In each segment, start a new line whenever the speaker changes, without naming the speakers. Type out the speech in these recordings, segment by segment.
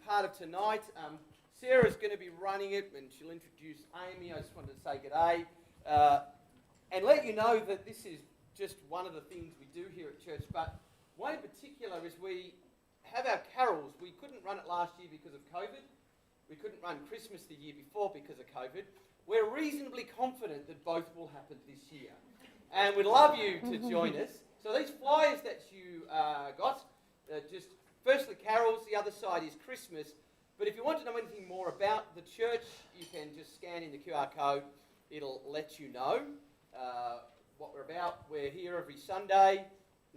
part of tonight. Sarah's going to be running it and she'll introduce Amy. I just wanted to say g'day and let you know that this is just one of the things we do here at church, but one in particular is we have our carols. We couldn't run it last year because of COVID. We couldn't run Christmas the year before because of COVID. We're reasonably confident that both will happen this year. And we'd love you to join us. So these flyers that you got, just firstly carols, the other side is Christmas. But if you want to know anything more about the church, you can just scan in the QR code. It'll let you know what we're about. We're here every Sunday,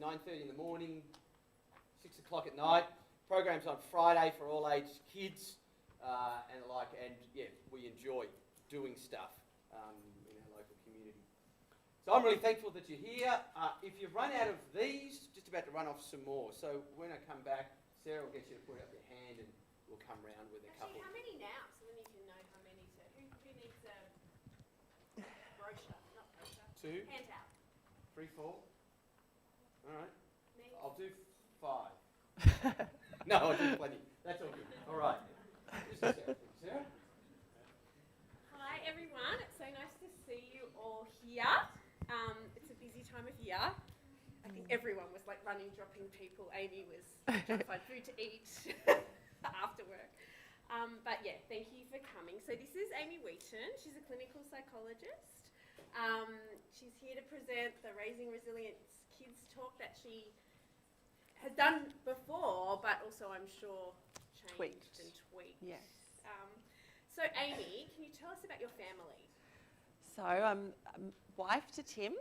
9:30 in the morning, 6 o'clock at night. Programs on Friday for all age kids and the like. And yeah, we enjoy doing stuff in our local community. So I'm really thankful that you're here. If you've run out of these, just about to run off some more. So when I come back, Sarah will get you to put up your hand and we'll come round with a couple.
How many now? So then you can know how many to... Who needs a brochure? Not brochure.
2,
Handout.
3, 4. All right.
Me.
I'll do 5. No, I'll do plenty. That's all good. All right. This is Sarah. Sarah?
Hi everyone. It's so nice to see you all here. It's a busy time of year. I think everyone was like running, dropping people. Amy was trying to find food to eat after work. But yeah, thank you for coming. So this is Amy Wheaton. She's a clinical psychologist. She's here to present the Raising Resilience Kids talk that she has done before, but also I'm sure changed and tweaked.
Yes.
So Amy, can you tell us about your family?
So I'm wife to Tim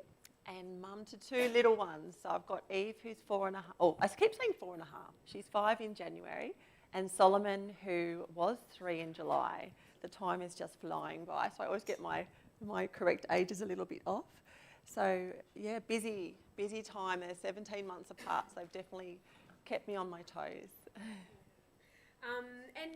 and mum to 2 little ones. So I've got Eve, who's 4.5. Oh, I keep saying 4.5. She's 5 in January. And Solomon, who was 3 in July. The time is just flying by. So I always get my correct ages a little bit off. So yeah, busy time. They're 17 months apart. So they've definitely kept me on my toes.
And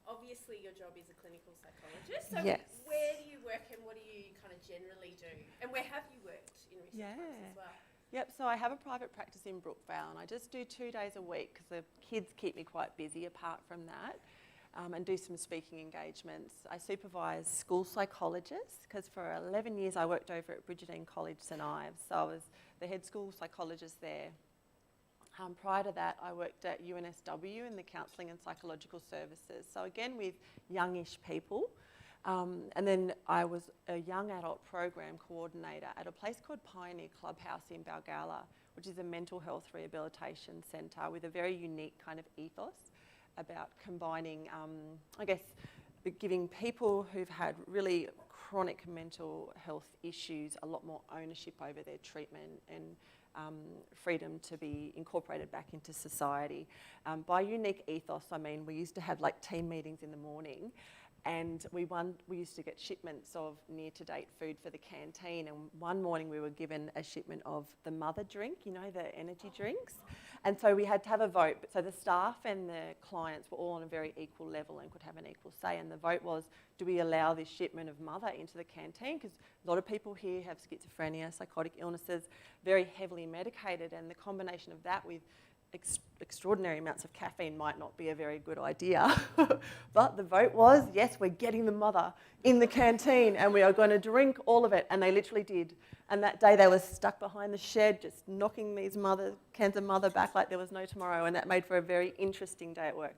obviously your job is a clinical psychologist. So
yes.
Where do you work and what do you kind of generally do? And where have you worked in recent times as well?
Yep, so I have a private practice in Brookvale and I just do 2 days a week because the kids keep me quite busy apart from that, and do some speaking engagements. I supervise school psychologists because for 11 years I worked over at Bridgetine College St Ives, so I was the head school psychologist there. Prior to that, I worked at UNSW in the Counselling and Psychological Services. So again, with youngish people. And then I was a young adult program coordinator at a place called Pioneer Clubhouse in Balgala, which is a mental health rehabilitation centre with a very unique kind of ethos about combining, I guess, giving people who've had really chronic mental health issues a lot more ownership over their treatment and freedom to be incorporated back into society. By unique ethos, I mean we used to have like team meetings in the morning, and we used to get shipments of near-to-date food for the canteen, and one morning we were given a shipment of the mother drink, you know, the energy drinks, and so we had to have a vote. So the staff and the clients were all on a very equal level and could have an equal say, and the vote was, do we allow this shipment of mother into the canteen? Because a lot of people here have schizophrenia, psychotic illnesses, very heavily medicated, and the combination of that with extraordinary amounts of caffeine might not be a very good idea. But the vote was, yes, we're getting the mother in the canteen and we are going to drink all of it. And they literally did. And that day they were stuck behind the shed just knocking these cans of mother back like there was no tomorrow, and that made for a very interesting day at work.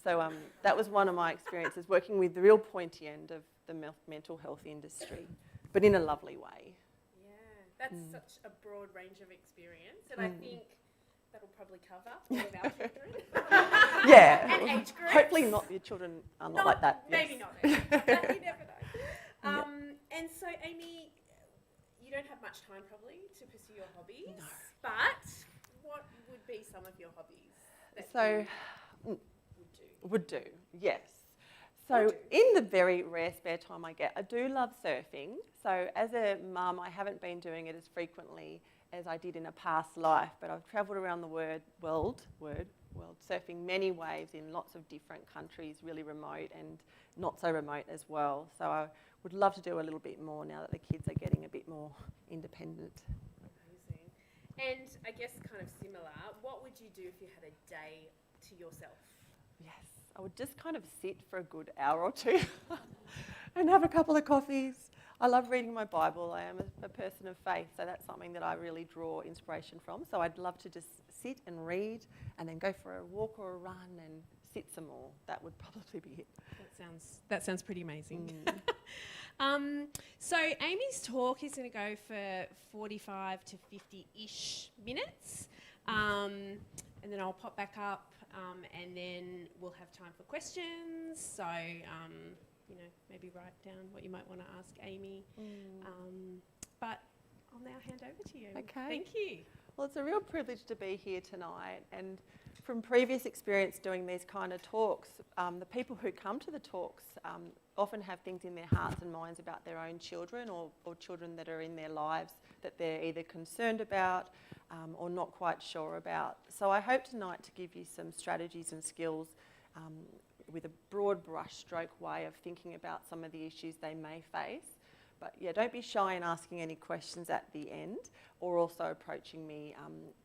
So that was one of my experiences, working with the real pointy end of the mental health industry, but in a lovely way.
Yeah, that's such a broad range of experience, and I think that'll probably cover all of our children.
Yeah.
And age groups.
Hopefully not, your children are not like that.
Maybe
yes.
not. You never know. And so, Amy, you don't have much time probably to pursue your hobbies.
No.
But what would be some of your hobbies that you
would do? Yes. So in the very rare spare time I get, I do love surfing. So as a mum, I haven't been doing it as frequently as I did in a past life, but I've travelled around the world, surfing many waves in lots of different countries, really remote and not so remote as well. So I would love to do a little bit more now that the kids are getting a bit more independent.
Amazing. And I guess kind of similar, what would you do if you had a day to yourself?
Yes, I would just kind of sit for a good hour or two and have a couple of coffees. I love reading my Bible. I am a person of faith, so that's something that I really draw inspiration from. So I'd love to just sit and read and then go for a walk or a run and sit some more. That would probably be it.
That sounds pretty amazing. So Amy's talk is going to go for 45 to 50-ish minutes, and then I'll pop back up, and then we'll have time for questions. So, maybe write down what you might want to ask Amy. But I'll now hand over to you.
Okay.
Thank you.
Well, it's a real privilege to be here tonight, and from previous experience doing these kind of talks, the people who come to the talks often have things in their hearts and minds about their own children or children that are in their lives that they're either concerned about or not quite sure about. So I hope tonight to give you some strategies and skills with a broad brushstroke way of thinking about some of the issues they may face. But yeah, don't be shy in asking any questions at the end, or also approaching me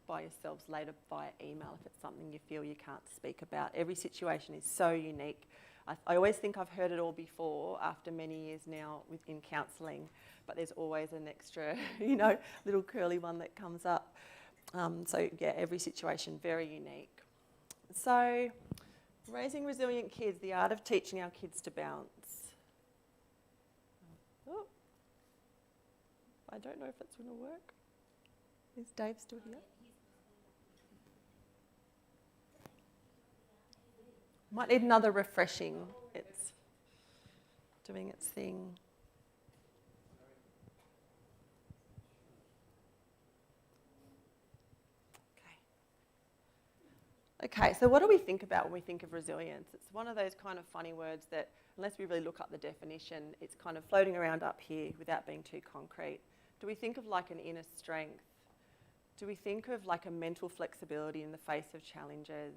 by yourselves later via email if it's something you feel you can't speak about. Every situation is so unique. I always think I've heard it all before after many years now in counselling, but there's always an extra, little curly one that comes up. So yeah, every situation very unique. So, raising resilient kids, the art of teaching our kids to bounce. Oh. I don't know if it's going to work. Is Dave still here? Might need another refreshing. It's doing its thing. Okay, so what do we think about when we think of resilience? It's one of those kind of funny words that, unless we really look up the definition, it's kind of floating around up here without being too concrete. Do we think of like an inner strength? Do we think of like a mental flexibility in the face of challenges,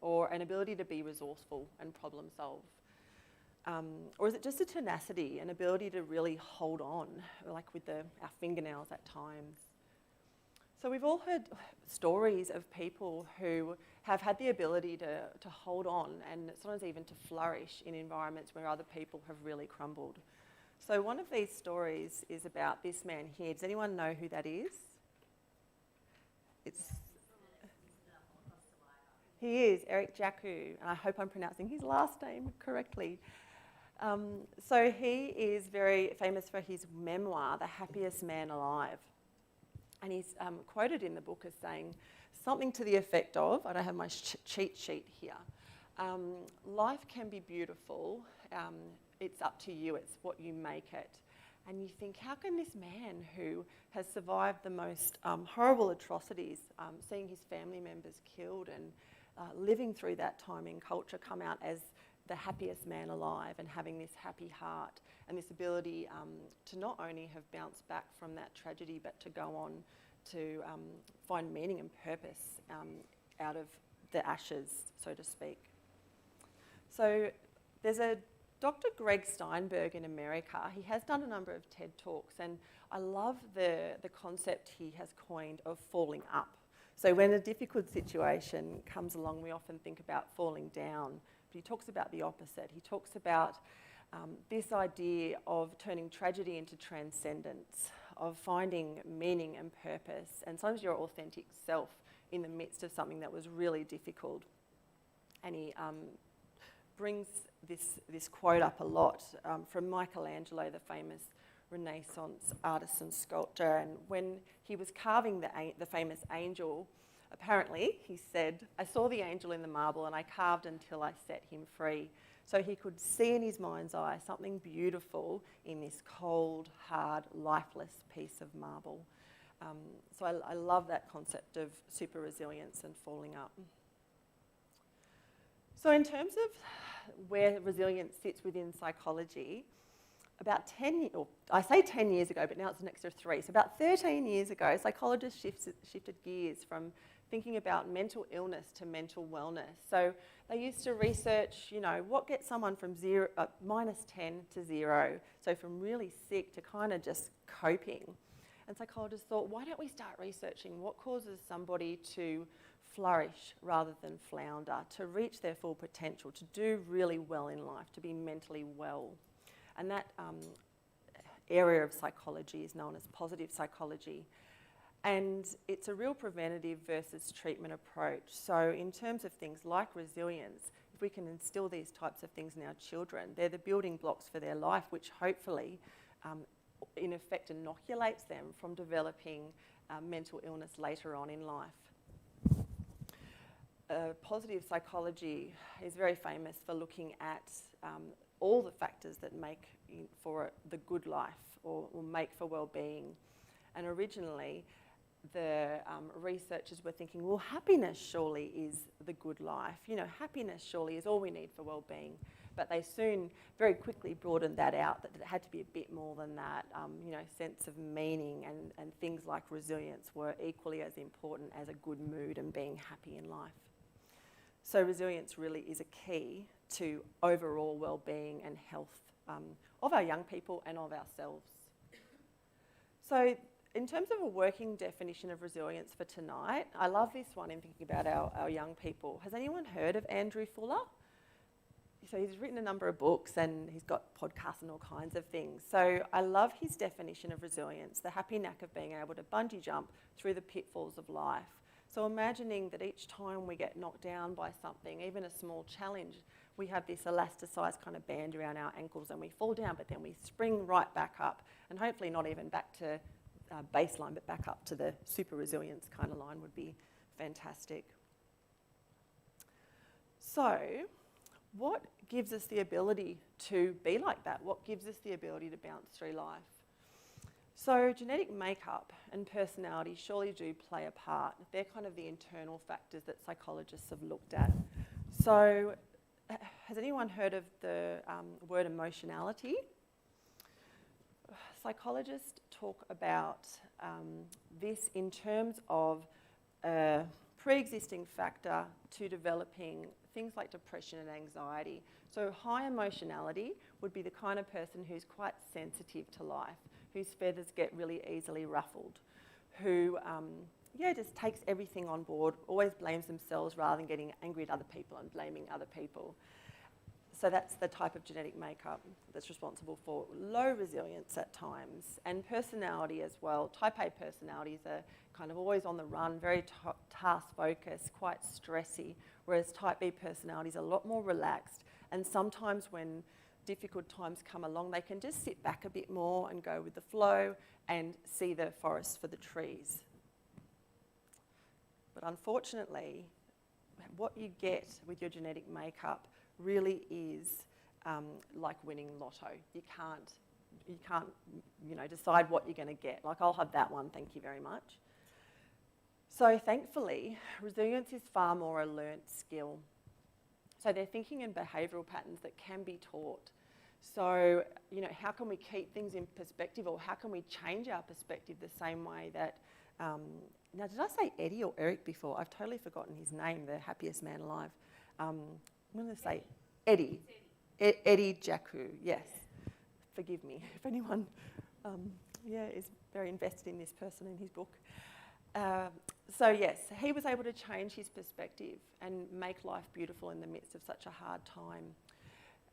or an ability to be resourceful and problem solve? Or is it just a tenacity, an ability to really hold on, like with our fingernails at times? So we've all heard stories of people who have had the ability to hold on and sometimes even to flourish in environments where other people have really crumbled. So one of these stories is about this man here. Does anyone know who that is? He is, Eric Jaku, and I hope I'm pronouncing his last name correctly. So he is very famous for his memoir, The Happiest Man Alive. And he's quoted in the book as saying something to the effect of, I don't have my cheat sheet here, life can be beautiful, it's up to you, it's what you make it. And you think, how can this man who has survived the most horrible atrocities, seeing his family members killed and living through that time in culture, come out as the happiest man alive and having this happy heart and this ability to not only have bounced back from that tragedy, but to go on to find meaning and purpose out of the ashes, so to speak. So there's a Dr. Greg Steinberg in America. He has done a number of TED Talks, and I love the concept he has coined of falling up. So when a difficult situation comes along, we often think about falling down, but he talks about the opposite. He talks about this idea of turning tragedy into transcendence, of finding meaning and purpose, and sometimes your authentic self in the midst of something that was really difficult. And he brings this quote up a lot from Michelangelo, the famous Renaissance artist and sculptor. And when he was carving the famous angel, apparently he said, "I saw the angel in the marble and I carved until I set him free." So he could see in his mind's eye something beautiful in this cold, hard, lifeless piece of marble. So I love that concept of super resilience and falling up. So in terms of where resilience sits within psychology, about 10 years ago, but now it's an extra 3. So about 13 years ago, psychologists shifted gears from thinking about mental illness to mental wellness. So they used to research, what gets someone from -10 to 0, so from really sick to kind of just coping. And psychologists thought, why don't we start researching what causes somebody to flourish rather than flounder, to reach their full potential, to do really well in life, to be mentally well. And that area of psychology is known as positive psychology. And it's a real preventative versus treatment approach. So in terms of things like resilience, if we can instill these types of things in our children, they're the building blocks for their life, which hopefully, in effect, inoculates them from developing mental illness later on in life. Positive psychology is very famous for looking at all the factors that make for the good life or make for well-being. And originally, the researchers were thinking, well, happiness surely is the good life. You know, happiness surely is all we need for well-being. But they soon, very quickly broadened that out, that it had to be a bit more than that. You know, sense of meaning and things like resilience were equally as important as a good mood and being happy in life. So resilience really is a key to overall well-being and health of our young people and of ourselves. So in terms of a working definition of resilience for tonight, I love this one in thinking about our young people. Has anyone heard of Andrew Fuller? So he's written a number of books and he's got podcasts and all kinds of things. So I love his definition of resilience, the happy knack of being able to bungee jump through the pitfalls of life. So imagining that each time we get knocked down by something, even a small challenge, we have this elasticized kind of band around our ankles and we fall down, but then we spring right back up, and hopefully not even back to baseline, but back up to the super resilience kind of line would be fantastic. So what gives us the ability to be like that? What gives us the ability to bounce through life? So genetic makeup and personality surely do play a part. They're kind of the internal factors that psychologists have looked at. So has anyone heard of the word emotionality? Psychologists talk about this in terms of a pre-existing factor to developing things like depression and anxiety. So high emotionality would be the kind of person who's quite sensitive to life, whose feathers get really easily ruffled, who just takes everything on board, always blames themselves rather than getting angry at other people and blaming other people. So that's the type of genetic makeup that's responsible for low resilience at times. And personality as well. Type A personalities are kind of always on the run, very task-focused, quite stressy, whereas type B personalities are a lot more relaxed. And sometimes when difficult times come along, they can just sit back a bit more and go with the flow and see the forest for the trees. But unfortunately, what you get with your genetic makeup really is like winning lotto. You can't decide what you're going to get. Like, I'll have that one, thank you very much. So thankfully, resilience is far more a learnt skill. So they're thinking in behavioural patterns that can be taught. So, how can we keep things in perspective, or how can we change our perspective the same way that, now did I say Eddie or Eric before? I've totally forgotten his name, the happiest man alive. I'm going to say Eddie. Eddie Jaku, yes. Forgive me if anyone is very invested in this person in his book. So yes, he was able to change his perspective and make life beautiful in the midst of such a hard time.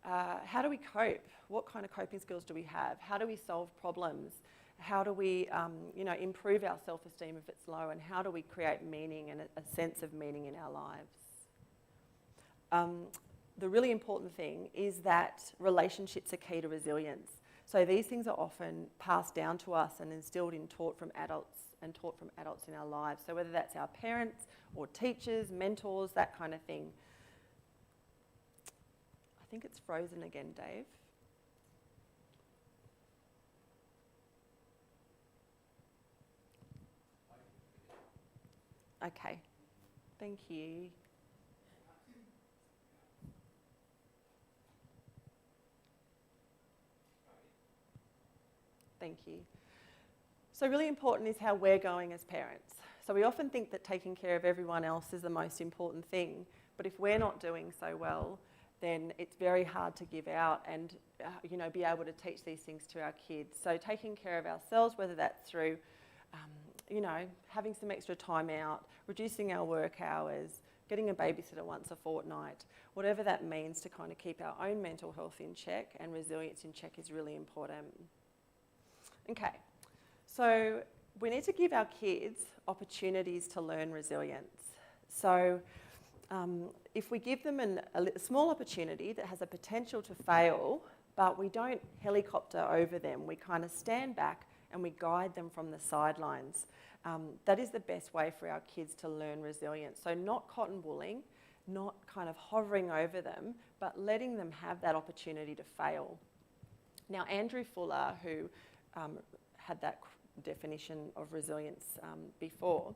How do we cope? What kind of coping skills do we have? How do we solve problems? How do we improve our self-esteem if it's low? And how do we create meaning and a sense of meaning in our lives? The really important thing is that relationships are key to resilience. So these things are often passed down to us and instilled and taught from adults in our lives. So whether that's our parents or teachers, mentors, that kind of thing. I think it's frozen again, Dave. Okay, thank you. Thank you. So really important is how we're going as parents. So we often think that taking care of everyone else is the most important thing, but if we're not doing so well, then it's very hard to give out and be able to teach these things to our kids. So taking care of ourselves, whether that's through having some extra time out, reducing our work hours, getting a babysitter once a fortnight, whatever that means to kind of keep our own mental health in check and resilience in check is really important. Okay, so we need to give our kids opportunities to learn resilience. So if we give them a small opportunity that has a potential to fail, but we don't helicopter over them, we kind of stand back and we guide them from the sidelines. That is the best way for our kids to learn resilience. So not cotton wooling, not kind of hovering over them, but letting them have that opportunity to fail. Now, Andrew Fuller, who had that definition of resilience before,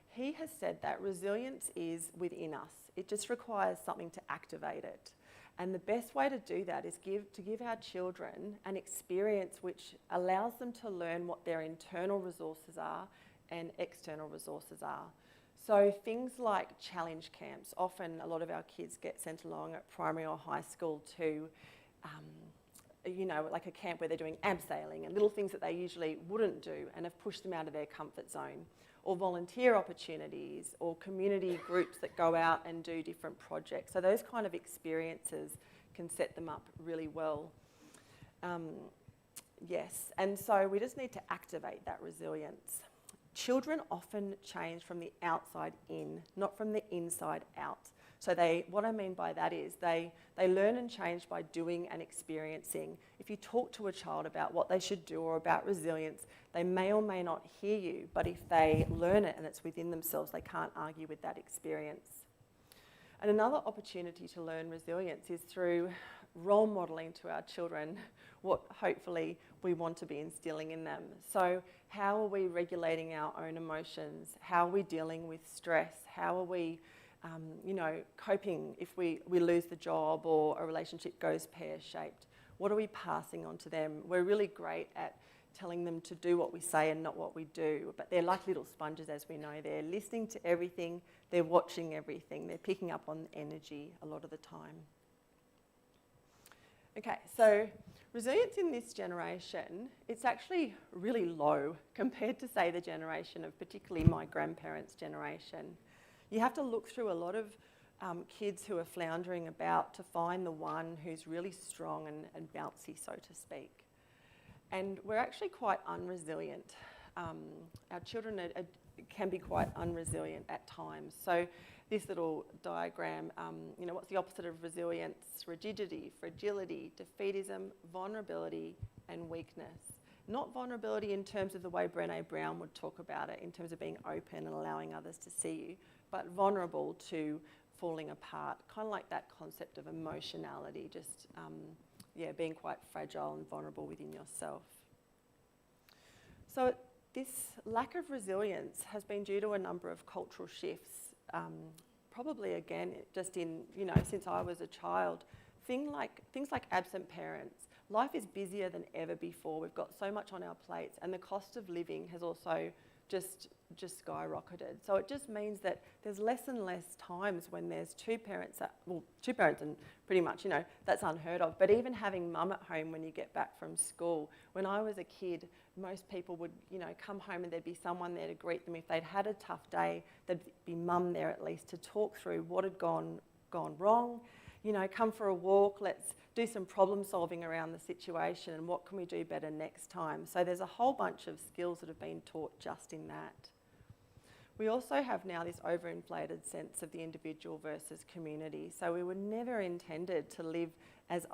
he has said that resilience is within us. It just requires something to activate it. And the best way to do that is to give our children an experience which allows them to learn what their internal resources are and external resources are. So things like challenge camps. Often a lot of our kids get sent along at primary or high school to, like a camp where they're doing abseiling and little things that they usually wouldn't do and have pushed them out of their comfort zone. Or volunteer opportunities or community groups that go out and do different projects. So those kind of experiences can set them up really well. Yes, and so we just need to activate that resilience. Children often change from the outside in, not from the inside out. So what I mean by that is they learn and change by doing and experiencing. If you talk to a child about what they should do or about resilience, they may or may not hear you, but if they learn it and it's within themselves, they can't argue with that experience. And another opportunity to learn resilience is through role modelling to our children what hopefully we want to be instilling in them. So how are we regulating our own emotions? How are we dealing with stress? How are we coping if we lose the job or a relationship goes pear-shaped? What are we passing on to them? We're really great at telling them to do what we say and not what we do, but they're like little sponges, as we know. They're listening to everything, they're watching everything, they're picking up on energy a lot of the time. Okay, so resilience in this generation, it's actually really low compared to, say, the generation of particularly my grandparents' generation. You have to look through a lot of kids who are floundering about to find the one who's really strong and bouncy, so to speak. And we're actually quite unresilient. Our children can be unresilient unresilient at times. So this little diagram, what's the opposite of resilience? Rigidity, fragility, defeatism, vulnerability, and weakness. Not vulnerability in terms of the way Brené Brown would talk about it, in terms of being open and allowing others to see you, but vulnerable to falling apart, kind of like that concept of emotionality, just being quite fragile and vulnerable within yourself. So this lack of resilience has been due to a number of cultural shifts, probably again just in, since I was a child. Things like absent parents. Life is busier than ever before. We've got so much on our plates, and the cost of living has also just skyrocketed. So it just means that there's less and less times when there's two parents and pretty much, that's unheard of. But even having mum at home when you get back from school. When I was a kid, most people would, come home and there'd be someone there to greet them. If they'd had a tough day, there'd be mum there at least to talk through what had gone wrong. Come for a walk, let's do some problem solving around the situation and what can we do better next time. So there's a whole bunch of skills that have been taught just in that. We also have now this overinflated sense of the individual versus community. So we were never intended to live as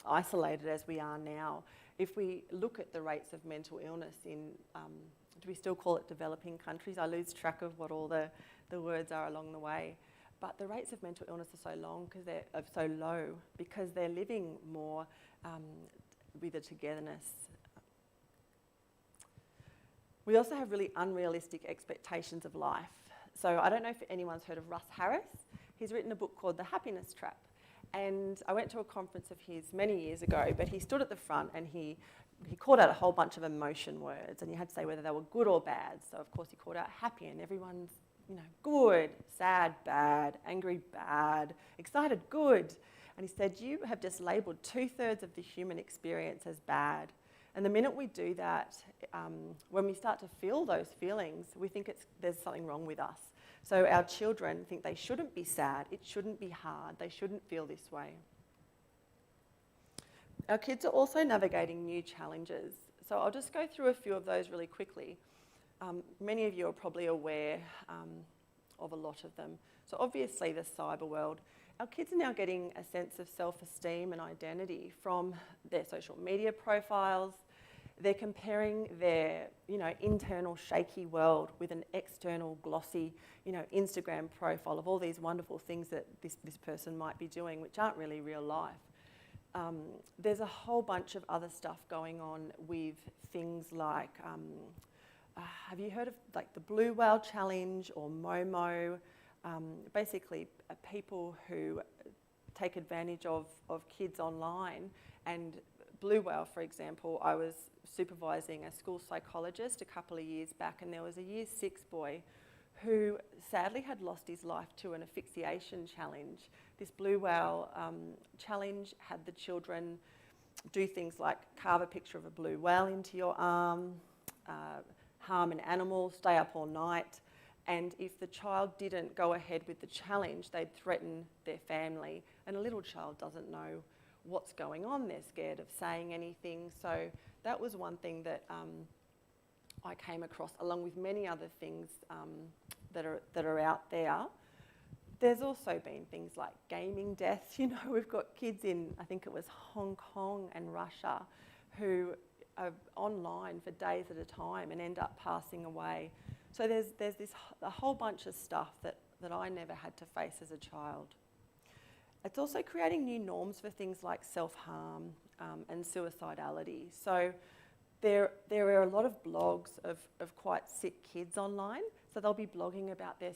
isolated as we are now. If we look at the rates of mental illness in, do we still call it developing countries? I lose track of what all the words are along the way. But the rates of mental illness are so low because they're living more with a togetherness. We also have really unrealistic expectations of life. So I don't know if anyone's heard of Russ Harris. He's written a book called The Happiness Trap. And I went to a conference of his many years ago, but he stood at the front and he called out a whole bunch of emotion words, and you had to say whether they were good or bad. So of course he called out happy, and everyone's good, sad, bad, angry, bad, excited, good. And he said, you have just labelled 2/3 of the human experience as bad. And the minute we do that, when we start to feel those feelings, we think there's something wrong with us. So our children think they shouldn't be sad, it shouldn't be hard, they shouldn't feel this way. Our kids are also navigating new challenges. So I'll just go through a few of those really quickly. Many of you are probably aware of a lot of them. So obviously the cyber world. Our kids are now getting a sense of self-esteem and identity from their social media profiles. They're comparing their, internal shaky world with an external glossy, Instagram profile of all these wonderful things that this person might be doing, which aren't really real life. There's a whole bunch of other stuff going on with things like, have you heard of like the Blue Whale Challenge or Momo? Basically, people who take advantage of kids online. And Blue Whale, for example, I was supervising a school psychologist a couple of years back, and there was a year 6 boy who sadly had lost his life to an asphyxiation challenge. This Blue Whale challenge had the children do things like carve a picture of a blue whale into your arm, harm an animal, stay up all night, and if the child didn't go ahead with the challenge, they'd threaten their family. And a little child doesn't know what's going on, they're scared of saying anything. So that was one thing that I came across, along with many other things that are out there. There's also been things like gaming deaths. We've got kids in, I think it was Hong Kong and Russia, who are online for days at a time and end up passing away. So there's a whole bunch of stuff that I never had to face as a child. It's also creating new norms for things like self-harm and suicidality. So there are a lot of blogs of quite sick kids online. So they'll be blogging about their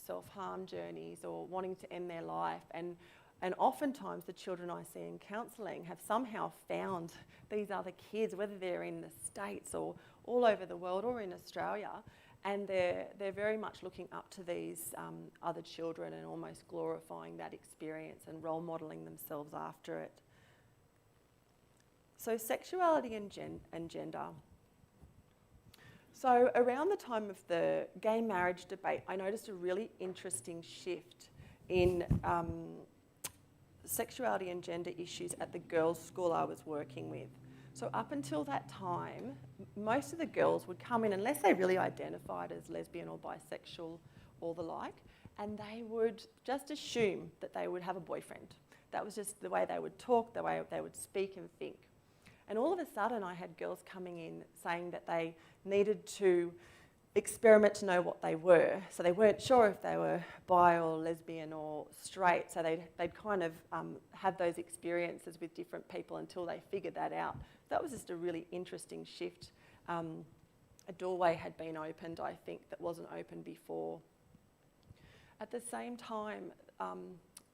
self-harm journeys or wanting to end their life. And oftentimes the children I see in counselling have somehow found these other kids, whether they're in the States or all over the world or in Australia, and they're very much looking up to these other children and almost glorifying that experience and role modelling themselves after it. So sexuality and gender. So around the time of the gay marriage debate, I noticed a really interesting shift in sexuality and gender issues at the girls' school I was working with. So up until that time, most of the girls would come in, unless they really identified as lesbian or bisexual or the like, and they would just assume that they would have a boyfriend. That was just the way they would talk, the way they would speak and think. And all of a sudden I had girls coming in saying that they needed to experiment to know what they were. So they weren't sure if they were bi or lesbian or straight, so they'd kind of have those experiences with different people until they figured that out. That was just a really interesting shift. A doorway had been opened, I think, that wasn't open before. At the same time,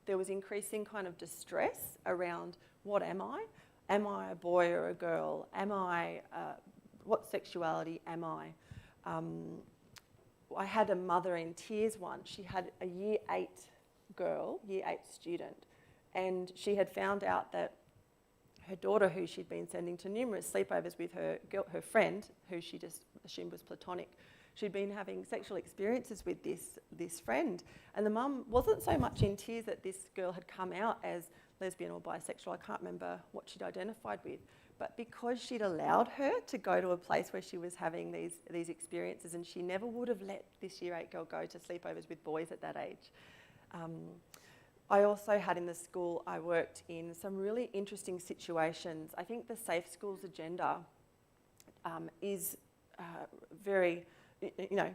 there was increasing kind of distress around, what am I? Am I a boy or a girl? What sexuality am I? I had a mother in tears once. She had a year 8 girl, year 8 student, and she had found out that her daughter, who she'd been sending to numerous sleepovers with her friend, who she just assumed was platonic, she'd been having sexual experiences with this friend. And the mum wasn't so much in tears that this girl had come out as lesbian or bisexual, I can't remember what she'd identified with, but because she'd allowed her to go to a place where she was having these experiences, and she never would have let this year 8 girl go to sleepovers with boys at that age. I also had in the school, I worked in some really interesting situations. I think the Safe Schools agenda is very,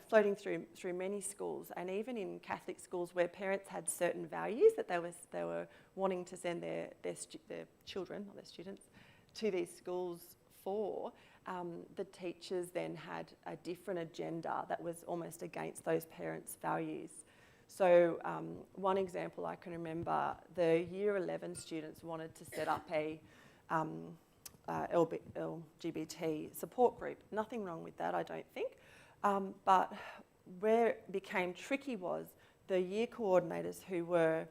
floating through many schools, and even in Catholic schools where parents had certain values that they were wanting to send their children, or their students, to these schools for, the teachers then had a different agenda that was almost against those parents' values. So one example I can remember, the year 11 students wanted to set up a LGBT support group. Nothing wrong with that, I don't think. But where it became tricky was the year coordinators who were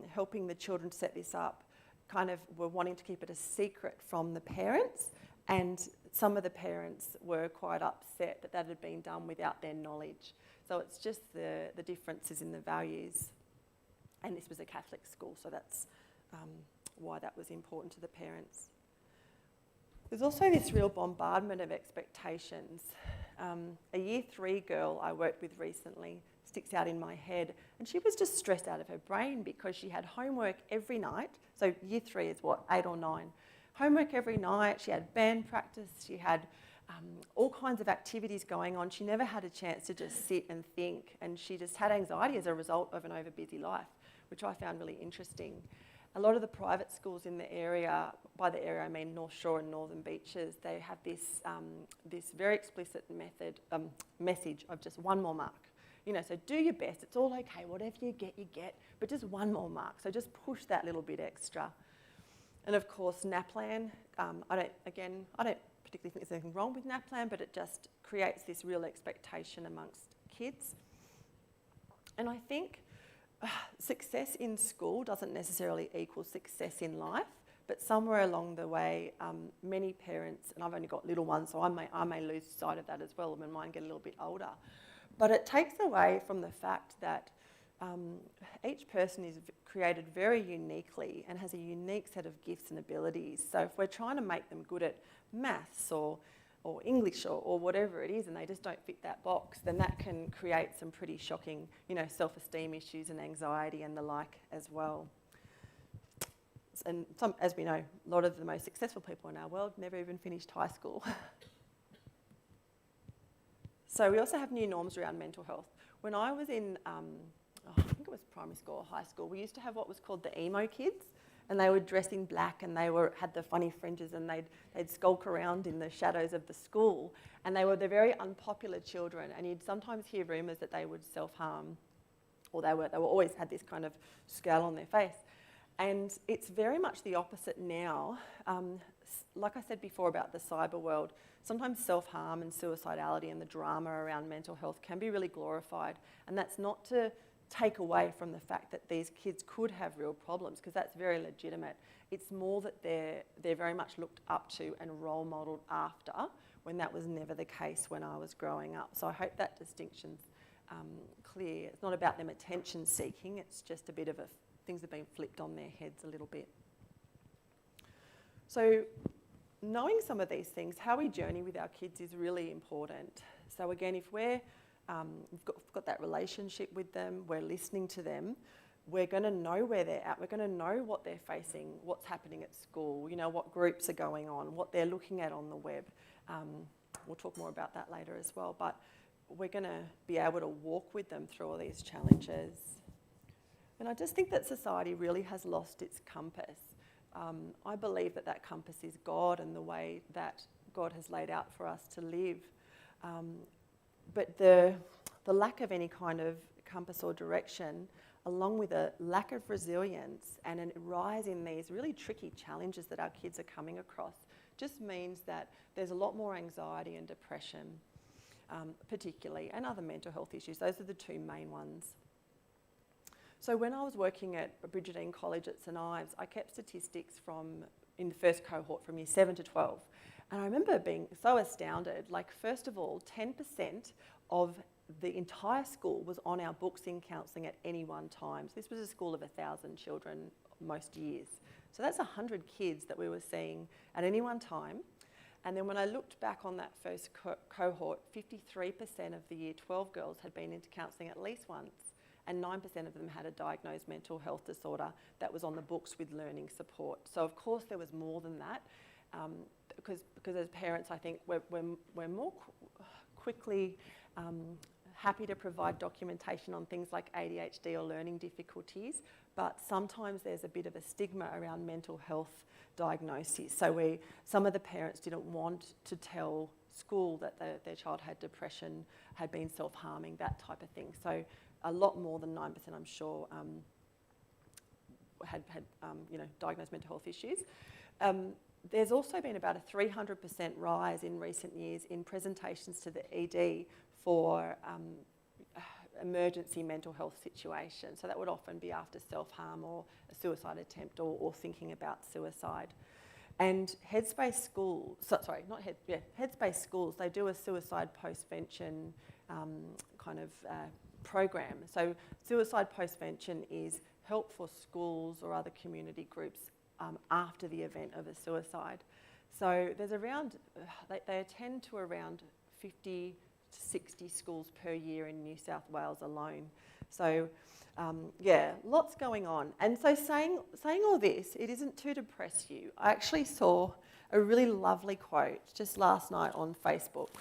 helping the children set this up kind of were wanting to keep it a secret from the parents, And some of the parents were quite upset that that had been done without their knowledge. So it's just the differences in the values. And this was a Catholic school, so that's why that was important to the parents. There's also this real bombardment of expectations. A year 3 girl I worked with recently sticks out in my head, and she was just stressed out of her brain because she had homework every night. So year 3 is what, 8 or 9? Homework every night, she had band practice, she had all kinds of activities going on. She never had a chance to just sit and think, and she just had anxiety as a result of an over-busy life, which I found really interesting. A lot of the private schools in the area, by the area I mean North Shore and Northern Beaches, they have this very explicit message of just one more mark. You know, so do your best, it's all okay, whatever you get, but just one more mark. So just push that little bit extra. And of course, NAPLAN, I don't particularly think there's anything wrong with NAPLAN, but it just creates this real expectation amongst kids. And I think success in school doesn't necessarily equal success in life, but somewhere along the way, many parents, and I've only got little ones, so I may lose sight of that as well when mine get a little bit older. But it takes away from the fact that each person is created very uniquely and has a unique set of gifts and abilities. So if we're trying to make them good at maths or English or whatever it is, and they just don't fit that box, then that can create some pretty shocking, self-esteem issues and anxiety and the like as well. And as we know, a lot of the most successful people in our world never even finished high school. So we also have new norms around mental health. When I was in, I think it was primary school or high school, we used to have what was called the emo kids, and they would dress in black and they had the funny fringes, and they'd skulk around in the shadows of the school, and they were the very unpopular children, and you'd sometimes hear rumours that they would self-harm, or they were always had this kind of scowl on their face. And it's very much the opposite now. Like I said before about the cyber world, sometimes self-harm and suicidality and the drama around mental health can be really glorified, and that's not to take away from the fact that these kids could have real problems, because that's very legitimate. It's more that they're very much looked up to and role modelled after, when that was never the case when I was growing up. So I hope that distinction's clear. It's not about them attention seeking, it's just a bit of things have been flipped on their heads a little bit. So knowing some of these things, how we journey with our kids is really important. So again, if we've got that relationship with them, we're listening to them, we're going to know where they're at, we're going to know what they're facing, what's happening at school, what groups are going on, what they're looking at on the web. We'll talk more about that later as well, but we're going to be able to walk with them through all these challenges. And I just think that society really has lost its compass. I believe that compass is God and the way that God has laid out for us to live. But the lack of any kind of compass or direction, along with a lack of resilience and a rise in these really tricky challenges that our kids are coming across, just means that there's a lot more anxiety and depression, particularly, and other mental health issues. Those are the two main ones. So when I was working at Bridgetine College at St Ives, I kept statistics in the first cohort from year 7 to 12. And I remember being so astounded. First of all, 10% of the entire school was on our books in counselling at any one time. So this was a school of 1,000 children most years. So that's 100 kids that we were seeing at any one time. And then when I looked back on that first cohort, 53% of the year 12 girls had been into counselling at least once, and 9% of them had a diagnosed mental health disorder that was on the books with learning support. So of course there was more than that, because as parents I think we're more quickly happy to provide documentation on things like ADHD or learning difficulties, but sometimes there's a bit of a stigma around mental health diagnosis. So some of the parents didn't want to tell school that their child had depression, had been self-harming, that type of thing. So a lot more than 9%, I'm sure, had diagnosed mental health issues. There's also been about a 300% rise in recent years in presentations to the ED for emergency mental health situations. So that would often be after self-harm or a suicide attempt or thinking about suicide. And Headspace Schools, Headspace Schools, they do a suicide postvention program. So suicide postvention is help for schools or other community groups after the event of a suicide. So there's around, they attend to around 50 to 60 schools per year in New South Wales alone. So lots going on. And so saying all this, it isn't to depress you. I actually saw a really lovely quote just last night on Facebook.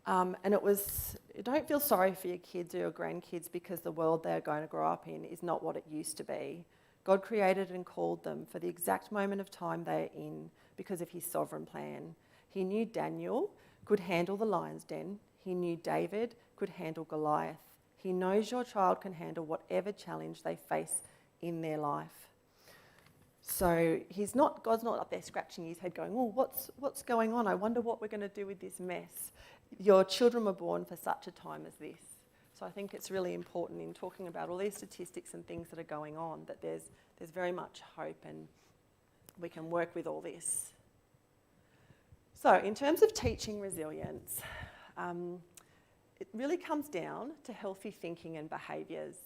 And it was, don't feel sorry for your kids or your grandkids because the world they're going to grow up in is not what it used to be. God created and called them for the exact moment of time they're in because of his sovereign plan. He knew Daniel could handle the lion's den. He knew David could handle Goliath. He knows your child can handle whatever challenge they face in their life. So God's not up there scratching his head going, oh, what's going on? I wonder what we're going to do with this mess. Your children were born for such a time as this. So I think it's really important in talking about all these statistics and things that are going on that there's very much hope and we can work with all this. So in terms of teaching resilience, it really comes down to healthy thinking and behaviours.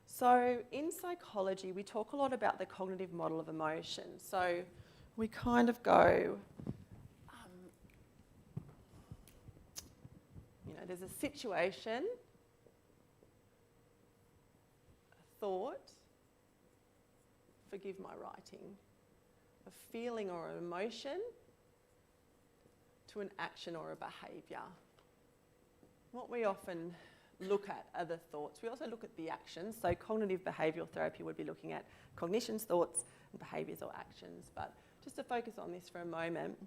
So in psychology, we talk a lot about the cognitive model of emotion. So we kind of go, there's a situation, a thought, forgive my writing, a feeling or an emotion to an action or a behaviour. What we often look at are the thoughts. We also look at the actions. So cognitive behavioural therapy would be looking at cognitions, thoughts, and behaviours or actions. But just to focus on this for a moment.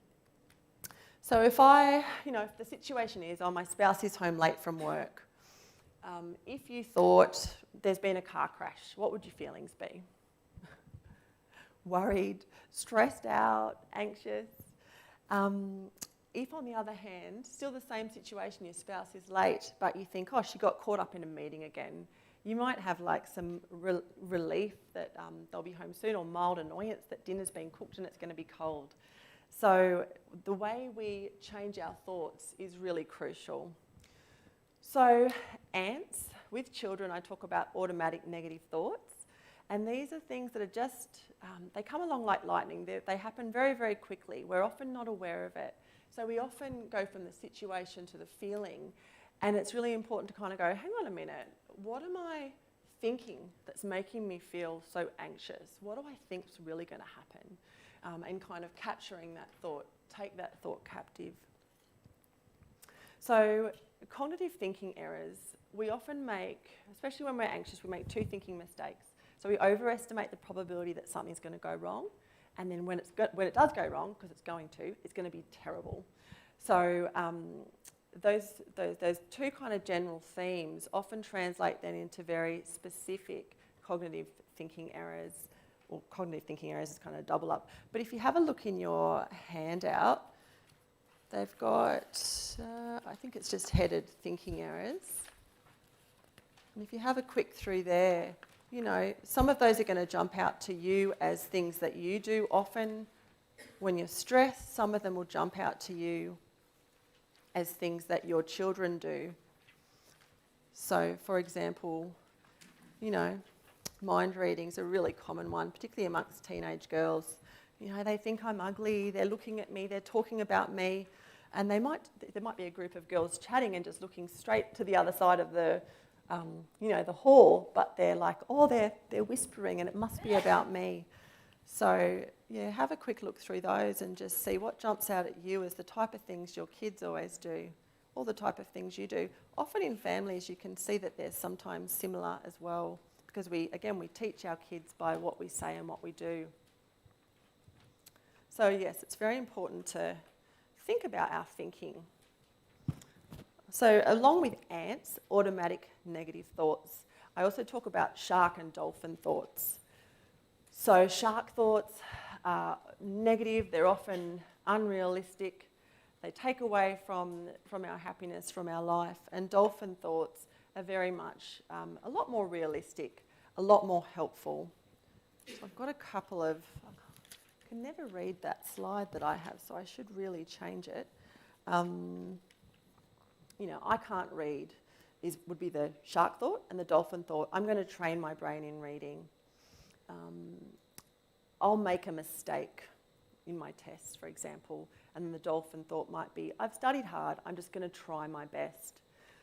So if the situation is, my spouse is home late from work. If you thought there's been a car crash, what would your feelings be? Worried, stressed out, anxious. If, on the other hand, still the same situation, your spouse is late, but you think, she got caught up in a meeting again, you might have some relief that they'll be home soon, or mild annoyance that dinner's been cooked and it's going to be cold. So the way we change our thoughts is really crucial. So ants, with children, I talk about automatic negative thoughts. And these are things that are just, they come along like lightning. They happen very, very quickly. We're often not aware of it. So we often go from the situation to the feeling. And it's really important to kind of go, hang on a minute, what am I thinking that's making me feel so anxious? What do I think is really going to happen? And kind of capturing that thought, take that thought captive. So cognitive thinking errors, we often make, especially when we're anxious, we make two thinking mistakes. So we overestimate the probability that something's going to go wrong, and then when it does go wrong, because it's going to be terrible. So those two kind of general themes often translate then into very specific cognitive thinking errors. Or cognitive thinking errors is kind of double up. But if you have a look in your handout, they've got, I think it's just headed thinking errors. And if you have a quick through there, some of those are going to jump out to you as things that you do often when you're stressed. Some of them will jump out to you as things that your children do. So, for example, mind reading is a really common one, particularly amongst teenage girls. They think I'm ugly, they're looking at me, they're talking about me, and there might be a group of girls chatting and just looking straight to the other side of the hall, but they're like, they're whispering and it must be about me. So, have a quick look through those and just see what jumps out at you as the type of things your kids always do, or the type of things you do. Often in families you can see that there's sometimes similar as well, because we teach our kids by what we say and what we do. So yes, it's very important to think about our thinking. So along with ants, automatic negative thoughts, I also talk about shark and dolphin thoughts. So shark thoughts are negative, they're often unrealistic, they take away from our happiness, from our life, and dolphin thoughts are very much a lot more realistic, a lot more helpful. So I've got a couple of, can never read that slide that I have, so I should really change it. I can't read would be the shark thought, and the dolphin thought, I'm going to train my brain in reading. I'll make a mistake in my tests, for example, and then the dolphin thought might be, I've studied hard, I'm just going to try my best.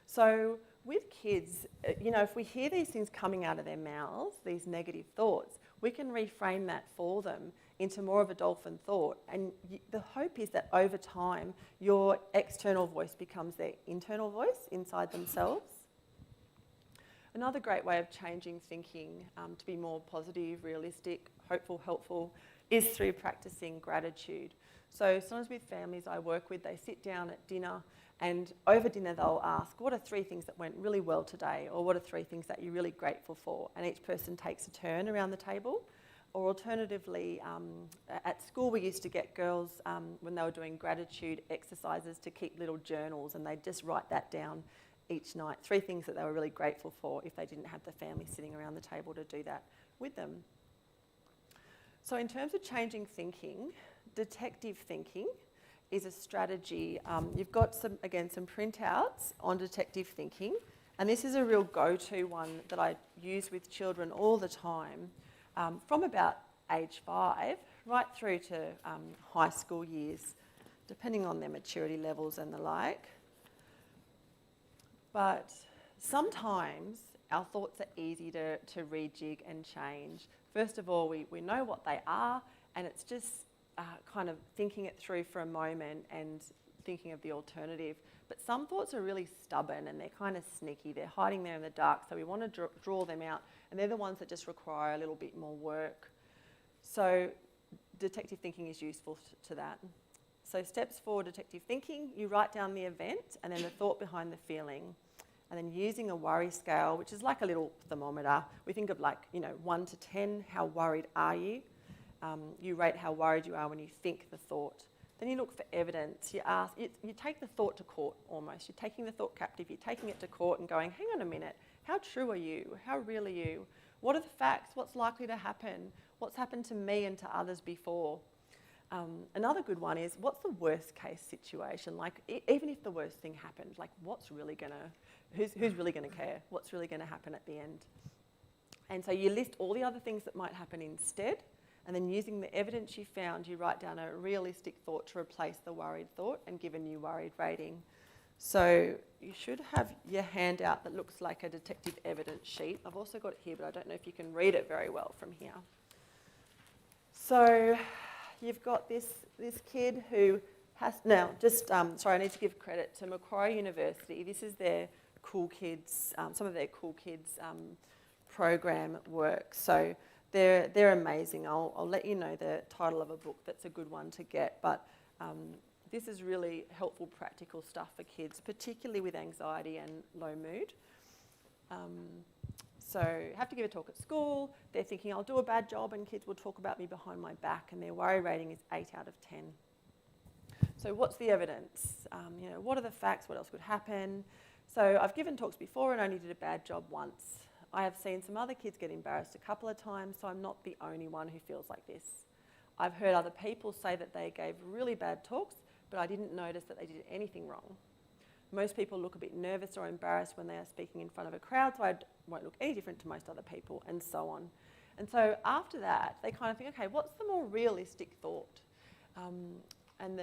So with kids, if we hear these things coming out of their mouths, these negative thoughts, we can reframe that for them into more of a dolphin thought. And the hope is that over time, your external voice becomes their internal voice inside themselves. Another great way of changing thinking to be more positive, realistic, hopeful, helpful, is through practicing gratitude. So sometimes with families I work with, they sit down at dinner, and over dinner they'll ask, what are 3 things that went really well today? Or what are 3 things that you're really grateful for? And each person takes a turn around the table. Or alternatively, at school we used to get girls, when they were doing gratitude exercises, to keep little journals, and they'd just write that down each night. 3 things that they were really grateful for if they didn't have the family sitting around the table to do that with them. So in terms of changing thinking, detective thinking is a strategy. You've got some printouts on detective thinking, and this is a real go-to one that I use with children all the time, from about age 5 right through to high school years, depending on their maturity levels and the like. But sometimes our thoughts are easy to rejig and change. First of all, we know what they are, and it's just kind of thinking it through for a moment and thinking of the alternative. But some thoughts are really stubborn and they're kind of sneaky. They're hiding there in the dark, so we want to draw them out, and they're the ones that just require a little bit more work. So detective thinking is useful to that. So steps for detective thinking, you write down the event and then the thought behind the feeling. And then using a worry scale, which is like a little thermometer. We think of 1 to 10, how worried are you? You rate how worried you are when you think the thought. Then you look for evidence. You take the thought to court almost. You're taking the thought captive, you're taking it to court and going, hang on a minute, how true are you? How real are you? What are the facts? What's likely to happen? What's happened to me and to others before? Another good one is, what's the worst case situation? Even if the worst thing happened, who's really going to care? What's really going to happen at the end? And so you list all the other things that might happen instead, and then using the evidence you found, you write down a realistic thought to replace the worried thought and give a new worried rating. So you should have your handout that looks like a detective evidence sheet. I've also got it here, but I don't know if you can read it very well from here. So you've got this kid who has, now just, I need to give credit to Macquarie University. This is their Cool Kids, some of their Cool Kids program work. So they're amazing. I'll let you know the title of a book that's a good one to get, but this is really helpful practical stuff for kids, particularly with anxiety and low mood. So have to give a talk at school. They're thinking, I'll do a bad job and kids will talk about me behind my back, and their worry rating is 8 out of 10. So what's the evidence? What are the facts? What else could happen? So I've given talks before and only did a bad job once. I have seen some other kids get embarrassed a couple of times, so I'm not the only one who feels like this. I've heard other people say that they gave really bad talks, but I didn't notice that they did anything wrong. Most people look a bit nervous or embarrassed when they are speaking in front of a crowd, so I won't look any different to most other people, and so on. And so after that, they kind of think, okay, what's the more realistic thought? And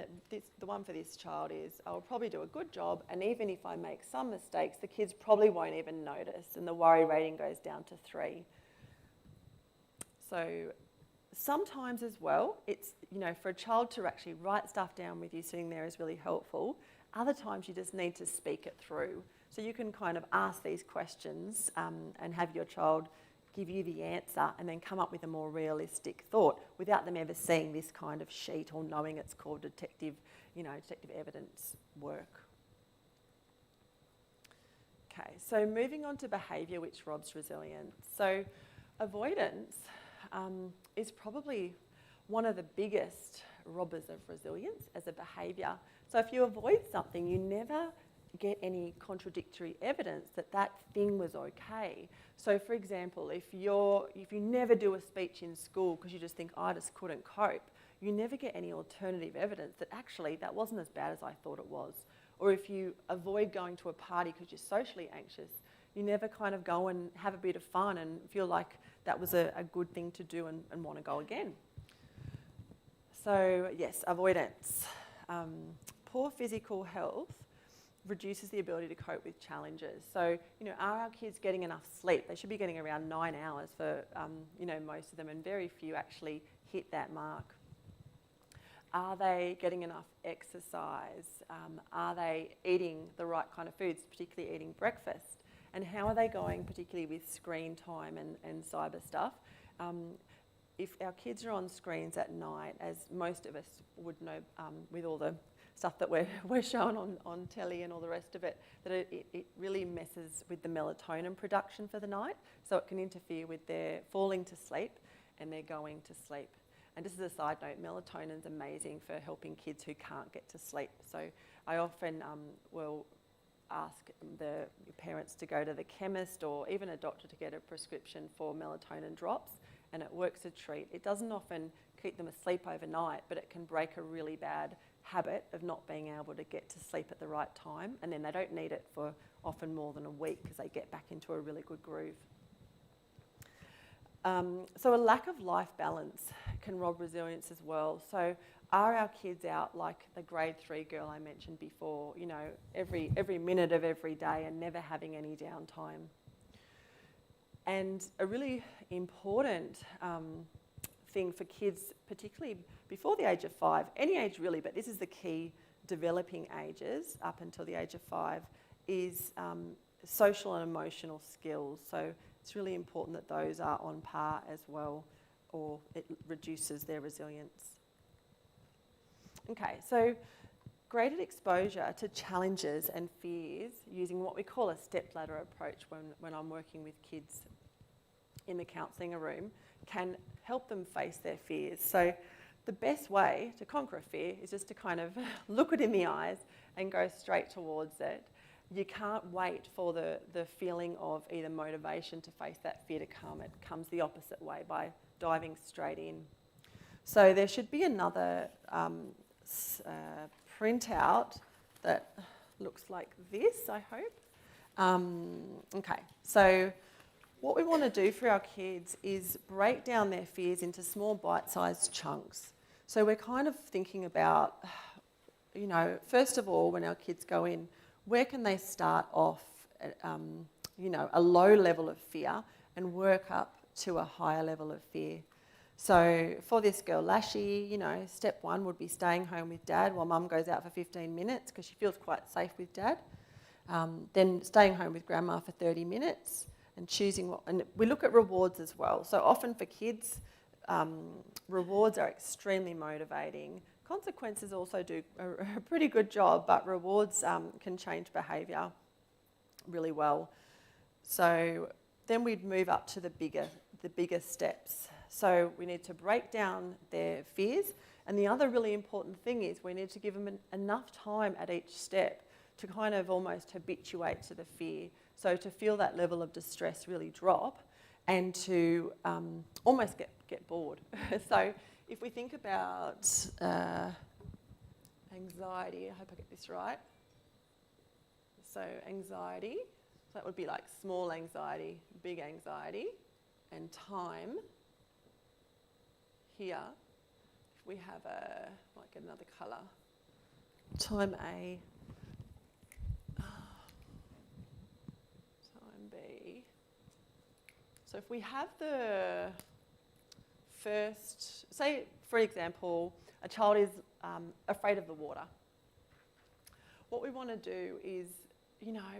the one for this child is, I'll probably do a good job, and even if I make some mistakes, the kids probably won't even notice, and the worry rating goes down to 3. So sometimes as well, it's, for a child to actually write stuff down with you sitting there is really helpful. Other times you just need to speak it through. So you can kind of ask these questions and have your child give you the answer and then come up with a more realistic thought without them ever seeing this kind of sheet or knowing it's called detective evidence work. Okay, so moving on to behaviour which robs resilience. So avoidance is probably one of the biggest robbers of resilience as a behaviour. So if you avoid something, you never get any contradictory evidence that that thing was okay. So for example, if you never do a speech in school because you just think, I just couldn't cope, you never get any alternative evidence that actually that wasn't as bad as I thought it was. Or if you avoid going to a party because you're socially anxious, you never kind of go and have a bit of fun and feel like that was a good thing to do and want to go again. So yes, avoidance. Poor physical health reduces the ability to cope with challenges. So, are our kids getting enough sleep? They should be getting around 9 hours for, most of them, and very few actually hit that mark. Are they getting enough exercise? Are they eating the right kind of foods, particularly eating breakfast? And how are they going, particularly with screen time and cyber stuff? If our kids are on screens at night, as most of us would know with all the stuff that we're shown on telly and all the rest of it, that it really messes with the melatonin production for the night. So it can interfere with their falling to sleep and their going to sleep. And just as a side note, melatonin's amazing for helping kids who can't get to sleep. So I often will ask the parents to go to the chemist or even a doctor to get a prescription for melatonin drops, and it works a treat. It doesn't often keep them asleep overnight, but it can break a really bad habit of not being able to get to sleep at the right time, and then they don't need it for often more than a week because they get back into a really good groove. So a lack of life balance can rob resilience as well. So are our kids out like the grade 3 girl I mentioned before, every minute of every day and never having any downtime? And a really important thing for kids, particularly before the age of 5, any age really, but this is the key developing ages up until the age of 5, is social and emotional skills. So it's really important that those are on par as well, or it reduces their resilience. Okay, so graded exposure to challenges and fears using what we call a stepladder approach when I'm working with kids in the counselling room can help them face their fears. So the best way to conquer a fear is just to kind of look it in the eyes and go straight towards it. You can't wait for the feeling of either motivation to face that fear to come. It comes the opposite way by diving straight in. So there should be another printout that looks like this, I hope. Okay, so what we want to do for our kids is break down their fears into small bite-sized chunks. So we're kind of thinking about, first of all, when our kids go in, where can they start off at, a low level of fear and work up to a higher level of fear? So for this girl, Lashy, step 1 would be staying home with Dad while Mum goes out for 15 minutes because she feels quite safe with Dad. Then staying home with Grandma for 30 minutes and choosing what... And we look at rewards as well. So often for kids, rewards are extremely motivating. Consequences also do a pretty good job, but rewards can change behaviour really well. So then we'd move up to the bigger steps. So we need to break down their fears. And the other really important thing is we need to give them enough time at each step to kind of almost habituate to the fear. So to feel that level of distress really drop and to almost get bored. So if we think about anxiety, I hope I get this right. So anxiety, so that would be like small anxiety, big anxiety, and time. Here, if we have might get another colour, time A, time B. So if we have the first, say for example, a child is afraid of the water. What we want to do is,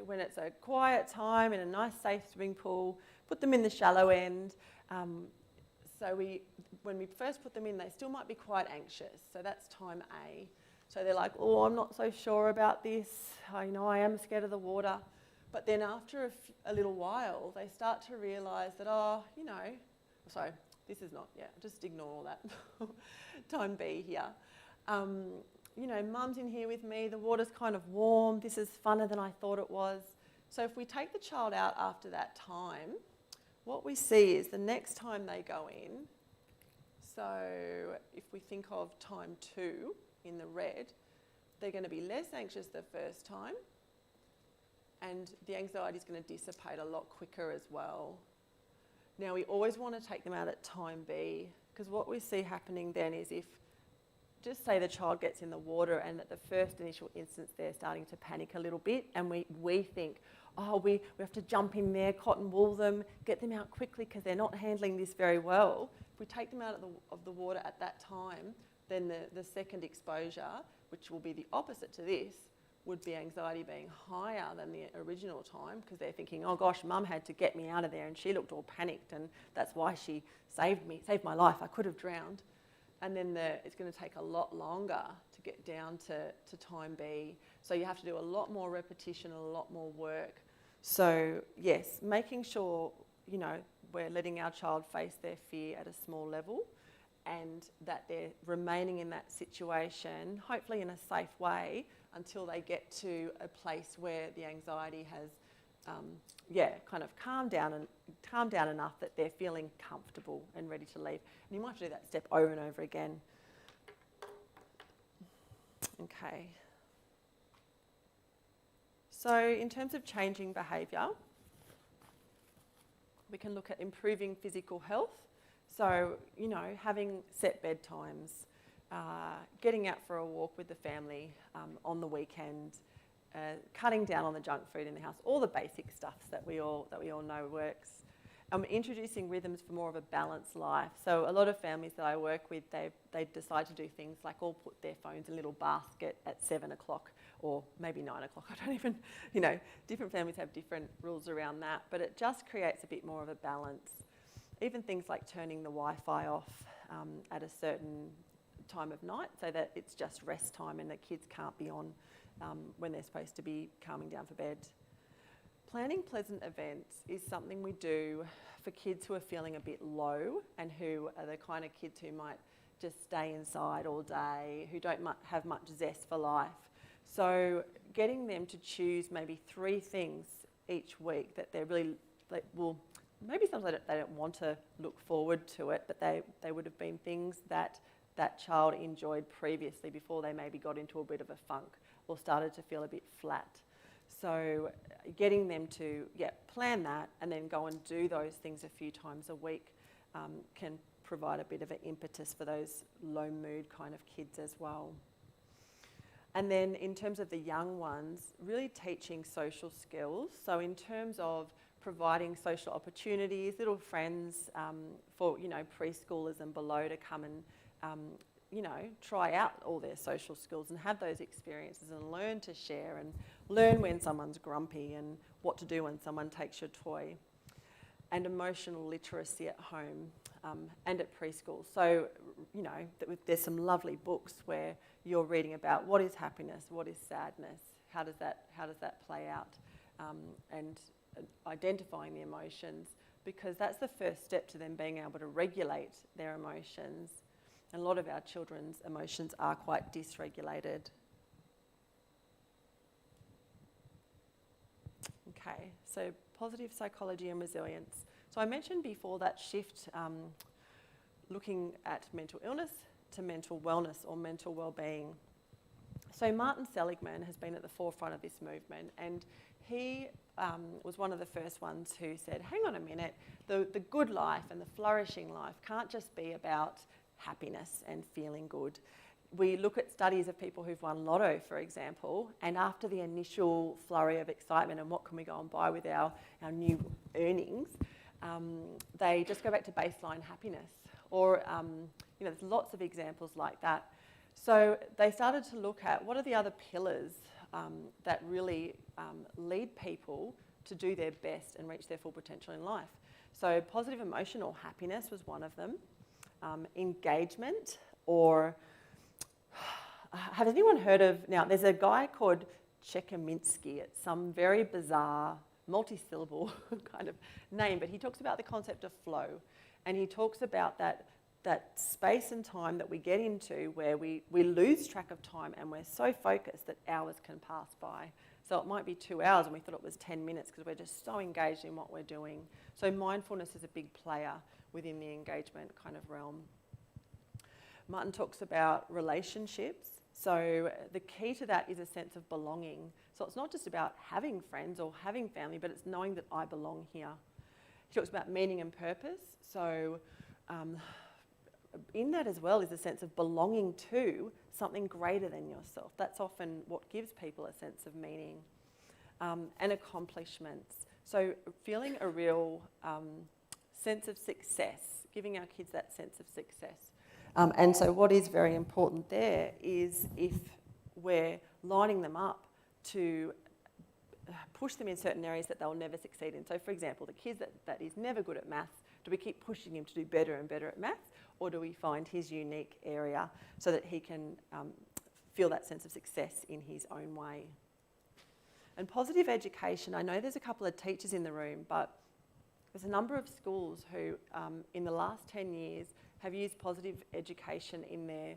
when it's a quiet time in a nice safe swimming pool, put them in the shallow end. So when we first put them in, they still might be quite anxious. So that's time A. So they're like, oh, I'm not so sure about this. I am scared of the water. But then after a little while, they start to realise that, sorry, this is not, just ignore all that. Time B here. Mum's in here with me. The water's kind of warm. This is funner than I thought it was. So if we take the child out after that time, what we see is the next time they go in, So if we think of time 2 in the red, they're going to be less anxious the first time, and the anxiety is going to dissipate a lot quicker as well. Now, we always want to take them out at time B, because what we see happening then is if, just say the child gets in the water and at the first initial instance they're starting to panic a little bit, and we think, oh, we have to jump in there, cotton wool them, get them out quickly because they're not handling this very well. If we take them out of the water at that time, then the second exposure, which will be the opposite to this, would be anxiety being higher than the original time, because they're thinking, oh gosh, mum had to get me out of there and she looked all panicked and that's why she saved my life, I could have drowned. And then it's going to take a lot longer to get down to time B. So you have to do a lot more repetition and a lot more work. So yes, making sure, we're letting our child face their fear at a small level, and that they're remaining in that situation, hopefully in a safe way, until they get to a place where the anxiety has, kind of calmed down enough that they're feeling comfortable and ready to leave. And you might do that step over and over again. Okay. So in terms of changing behaviour, we can look at improving physical health. So, having set bedtimes, getting out for a walk with the family on the weekend, cutting down on the junk food in the house, all the basic stuff that we all know works. Introducing rhythms for more of a balanced life. So a lot of families that I work with, they decide to do things like all put their phones in a little basket at 7 o'clock or maybe 9 o'clock. I don't even, different families have different rules around that, but it just creates a bit more of a balance. Even things like turning the Wi-Fi off at a certain time of night so that it's just rest time and the kids can't be on when they're supposed to be calming down for bed. Planning pleasant events is something we do for kids who are feeling a bit low and who are the kind of kids who might just stay inside all day, who don't have much zest for life. So getting them to choose maybe 3 things each week that they're really, maybe sometimes they don't want to look forward to it, but they would have been things that child enjoyed previously before they maybe got into a bit of a funk or started to feel a bit flat. So getting them to plan that and then go and do those things a few times a week can provide a bit of an impetus for those low mood kind of kids as well. And then in terms of the young ones, really teaching social skills. So in terms of providing social opportunities, little friends for preschoolers and below to come and try out all their social skills and have those experiences and learn to share and learn when someone's grumpy and what to do when someone takes your toy. And emotional literacy at home and at preschool. So, there's some lovely books where you're reading about what is happiness, what is sadness, how does that play out, and identifying the emotions, because that's the first step to them being able to regulate their emotions. And a lot of our children's emotions are quite dysregulated. Okay, so positive psychology and resilience. So I mentioned before that shift looking at mental illness to mental wellness or mental well-being. So Martin Seligman has been at the forefront of this movement, and he was one of the first ones who said, hang on a minute, the good life and the flourishing life can't just be about happiness and feeling good. We look at studies of people who've won lotto, for example, and after the initial flurry of excitement and what can we go and buy with our new earnings, they just go back to baseline happiness. Or, there's lots of examples like that. So they started to look at what are the other pillars that really lead people to do their best and reach their full potential in life. So positive emotional happiness was one of them. Engagement, or has anyone heard of, now there's a guy called Chekaminsky, it's some very bizarre multi-syllable kind of name, but he talks about the concept of flow, and he talks about that space and time that we get into where we lose track of time and we're so focused that hours can pass by. So it might be 2 hours and we thought it was 10 minutes because we're just so engaged in what we're doing. So mindfulness is a big player within the engagement kind of realm. Martin talks about relationships. So the key to that is a sense of belonging. So it's not just about having friends or having family, but it's knowing that I belong here. He talks about meaning and purpose. So in that as well is a sense of belonging to something greater than yourself. That's often what gives people a sense of meaning. And accomplishments. So feeling a real sense of success, giving our kids that sense of success. And so what is very important there is if we're lining them up to push them in certain areas that they'll never succeed in. So for example, the kid that is never good at maths, do we keep pushing him to do better and better at maths, or do we find his unique area so that he can feel that sense of success in his own way? And positive education, I know there's a couple of teachers in the room, but there's a number of schools who in the last 10 years have used positive education in their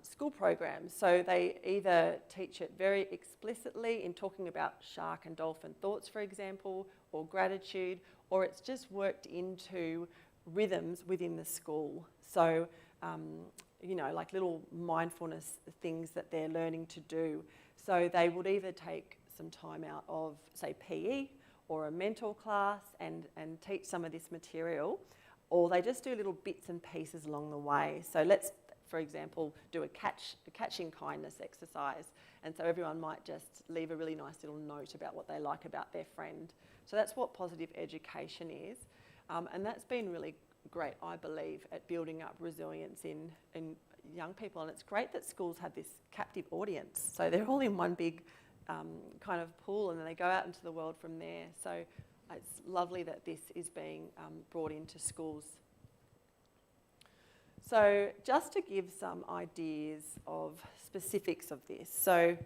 school programs. So they either teach it very explicitly in talking about shark and dolphin thoughts, for example, or gratitude, or it's just worked into rhythms within the school. So, you know, like little mindfulness things that they're learning to do. So they would either take some time out of, say, PE or a mentor class and teach some of this material, or they just do little bits and pieces along the way. So let's, for example, do a catching kindness exercise. And so everyone might just leave a really nice little note about what they like about their friend. So that's what positive education is. And that's been really great, I believe, at building up resilience in young people. And it's great that schools have this captive audience. So they're all in one big kind of pool, and then they go out into the world from there. So it's lovely that this is being brought into schools. So just to give some ideas of specifics of this. So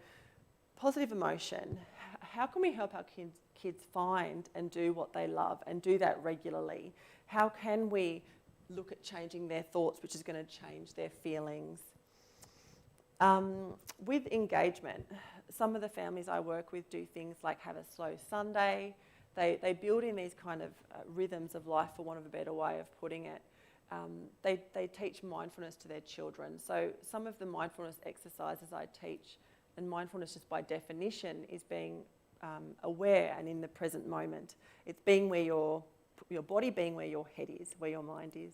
positive emotion, how can we help our kids find and do what they love and do that regularly? How can we look at changing their thoughts, which is going to change their feelings? With engagement, some of the families I work with do things like have a slow Sunday. They build in these kind of rhythms of life, for want of a better way of putting it. They teach mindfulness to their children. So some of the mindfulness exercises I teach, and mindfulness just by definition is being aware and in the present moment. It's being where your body being where your head is, where your mind is.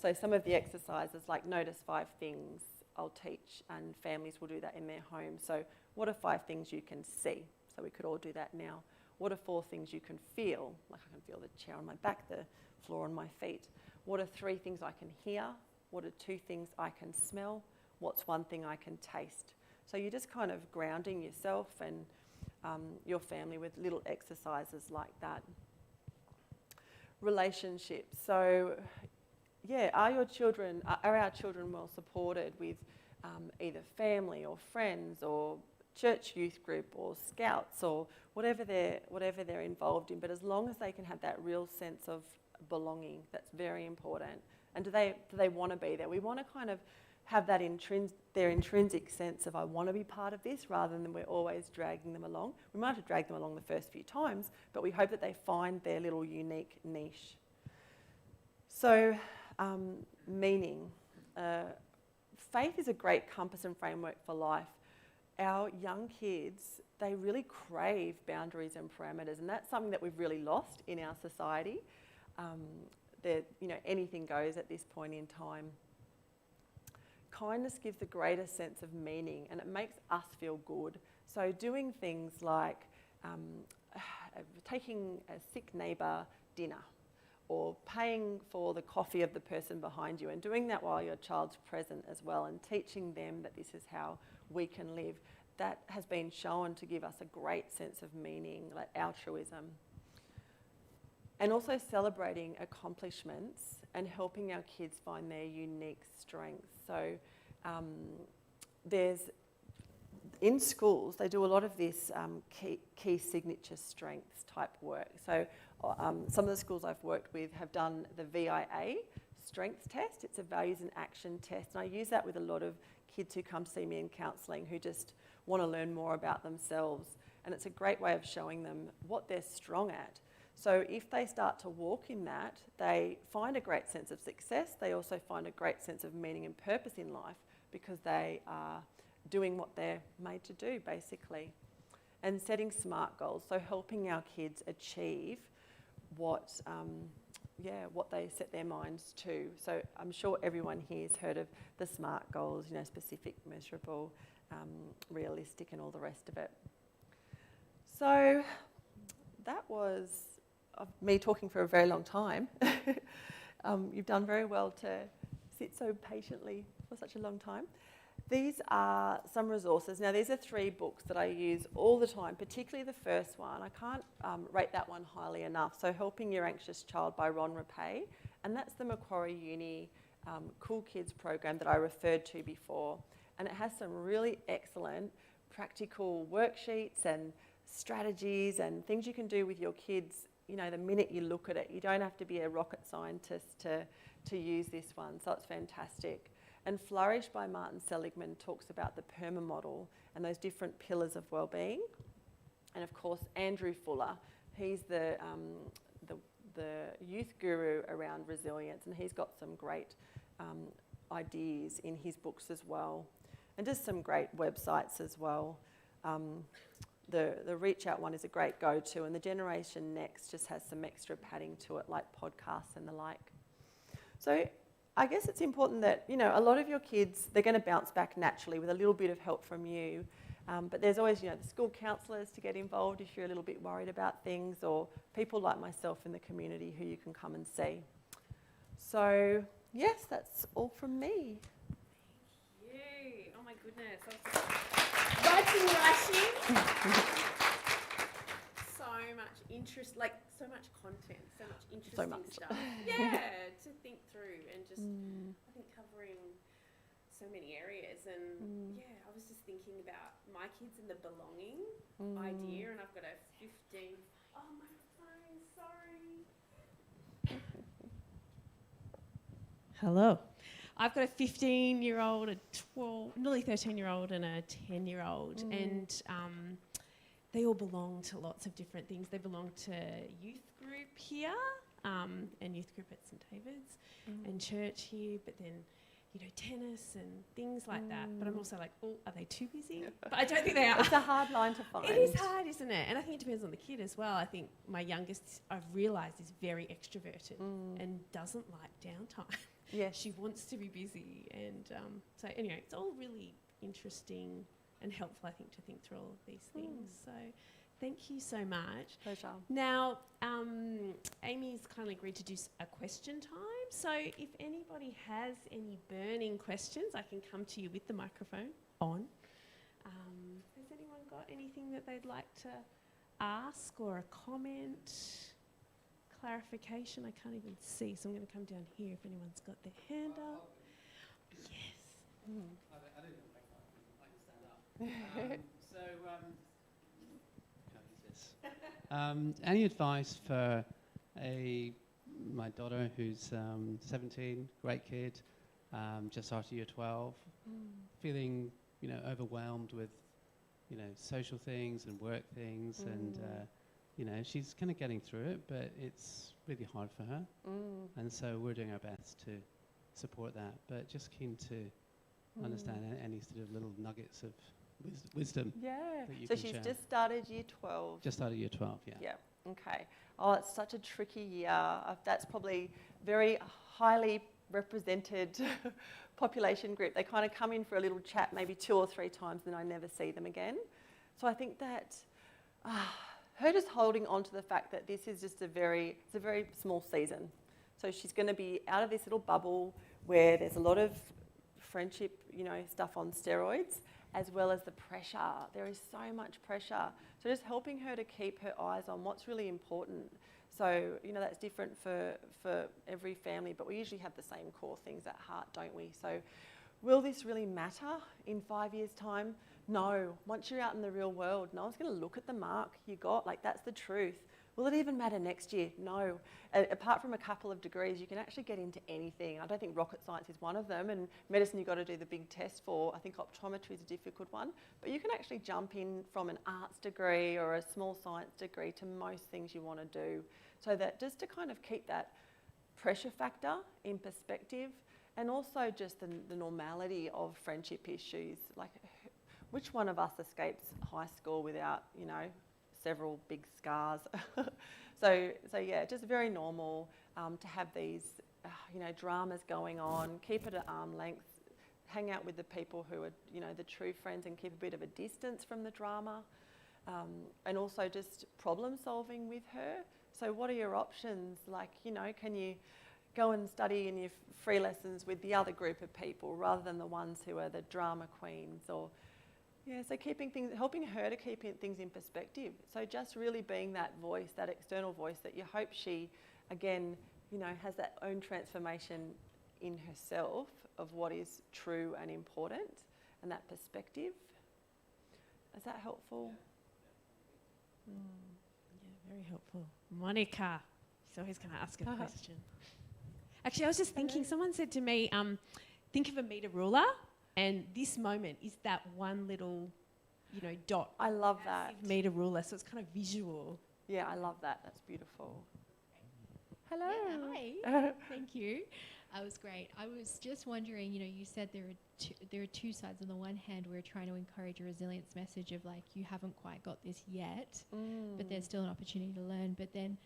So some of the exercises like notice 5 things I'll teach, and families will do that in their home. So what are 5 things you can see? So we could all do that now. What are 4 things you can feel? Like I can feel the chair on my back, the floor on my feet. What are 3 things I can hear? What are 2 things I can smell? What's 1 thing I can taste? So you're just kind of grounding yourself and your family with little exercises like that. Relationships. So yeah, are our children well supported with either family or friends or church youth group or scouts or whatever they're involved in? But as long as they can have that real sense of belonging, that's very important. And do they want to be there? We want to kind of have that their intrinsic sense of I want to be part of this, rather than we're always dragging them along. We might have dragged them along the first few times, but we hope that they find their little unique niche. So meaning. Faith is a great compass and framework for life. Our young kids, they really crave boundaries and parameters, and that's something that we've really lost in our society. Anything goes at this point in time. Kindness gives the greatest sense of meaning, and it makes us feel good. So doing things like taking a sick neighbour dinner, or paying for the coffee of the person behind you, and doing that while your child's present as well, and teaching them that this is how we can live. That has been shown to give us a great sense of meaning, like altruism. And also celebrating accomplishments and helping our kids find their unique strengths. So in schools, they do a lot of this key signature strengths type work. So some of the schools I've worked with have done the VIA strengths test. It's a values and action test. And I use that with a lot of kids who come see me in counselling who just want to learn more about themselves. And it's a great way of showing them what they're strong at. So if they start to walk in that, they find a great sense of success. They also find a great sense of meaning and purpose in life because they are doing what they're made to do, basically. And setting SMART goals, so helping our kids achieve what they set their minds to. So I'm sure everyone here has heard of the SMART goals, specific, measurable, realistic, and all the rest of it. So that was me talking for a very long time. You've done very well to sit so patiently for such a long time. These are some resources. Now, these are 3 books that I use all the time, particularly the first one. I can't rate that one highly enough. So, Helping Your Anxious Child by Ron Rapay. And that's the Macquarie Uni Cool Kids program that I referred to before. And it has some really excellent practical worksheets and strategies and things you can do with your kids, the minute you look at it. You don't have to be a rocket scientist to use this one. So, it's fantastic. And Flourish by Martin Seligman talks about the PERMA model and those different pillars of well-being. And of course, Andrew Fuller, he's the youth guru around resilience, and he's got some great ideas in his books as well. And just some great websites as well. The Reach Out one is a great go-to, and the Generation Next just has some extra padding to it, like podcasts and the like. So I guess it's important that, a lot of your kids, they're going to bounce back naturally with a little bit of help from you. But there's always, the school counsellors to get involved if you're a little bit worried about things, or people like myself in the community who you can come and see. So, yes, that's all from me.
Thank you. Oh my goodness. Writing. So much interest, so much content, so much interesting stuff. Yeah, to think through and just, I think, covering so many areas. And I was just thinking about my kids and the belonging idea, and I've got a 15. Oh, my phone, sorry. Hello. I've got a 15-year-old, a 12, nearly 13-year-old, and a 10-year-old, and they all belong to lots of different things. They belong to youth group here, and youth group at St David's, and church here, but then, tennis and things like that. But I'm also like, oh, are they too busy? But I don't think they are.
It's a hard line to find.
It is hard, isn't it? And I think it depends on the kid as well. I think my youngest, I've realised, is very extroverted and doesn't like downtime.
Yes.
She wants to be busy. And so anyway, it's all really interesting and helpful, I think, to think through all of these things. So thank you so much.
Pleasure.
Now, Amy's kindly agreed to do a question time. So if anybody has any burning questions, I can come to you with the microphone on. Has anyone got anything that they'd like to ask, or a comment, clarification? I can't even see, so I'm going to come down here if anyone's got their hand up. Yes.
I don't know if I can stand up. Any advice for my daughter who's 17, great kid, just started year 12, feeling overwhelmed with social things and work things, and she's kind of getting through it, but it's really hard for her, and so we're doing our best to support that, but just keen to understand any sort of little nuggets of wisdom.
Yeah.
That you
So
can
she's
share.
just started year 12.
Just started year 12, yeah.
Yeah. Okay. Oh, it's such a tricky year. That's probably very highly represented population group. They kind of come in for a little chat maybe 2 or 3 times, and I never see them again. So I think that her just holding on to the fact that this is just a very small season. So she's going to be out of this little bubble where there's a lot of friendship, stuff on steroids, as well as the pressure. There is so much pressure. So just helping her to keep her eyes on what's really important. So, that's different for every family, but we usually have the same core things at heart, don't we? So will this really matter in 5 years' time? No. Once you're out in the real world, no one's going to look at the mark you got. That's the truth. Will it even matter next year? No. Apart from a couple of degrees, you can actually get into anything. I don't think rocket science is one of them, and medicine you've got to do the big test for. I think optometry is a difficult one, but you can actually jump in from an arts degree or a small science degree to most things you want to do. So that just to kind of keep that pressure factor in perspective, and also just the normality of friendship issues. Like, which one of us escapes high school without, you know, several big scars? So yeah, just very normal to have these, you know, dramas going on. Keep it at arm's length. Hang out with the people who are, you know, the true friends, and keep a bit of a distance from the drama. And also just problem solving with her. So what are your options? Like, you know, can you go and study in your free lessons with the other group of people rather than the ones who are the drama queens? Or, yeah, so helping her to keep things in perspective. So just really being that voice, that external voice that you hope she, again, you know, has that own transformation in herself of what is true and important, and that perspective. Is that helpful?
Yeah, very helpful. Monica, so he's going to ask a question. Actually, I was just thinking, someone said to me, think of a meter ruler, and this moment is that one little, you know, dot.
I love that.
Meter ruler, so it's kind of visual.
Yeah, I love that. That's beautiful. Hello.
Yeah, hi. Thank you. That was great. I was just wondering, you know, you said there are two sides. On the one hand, we're trying to encourage a resilience message of like, you haven't quite got this yet, but there's still an opportunity to learn. But then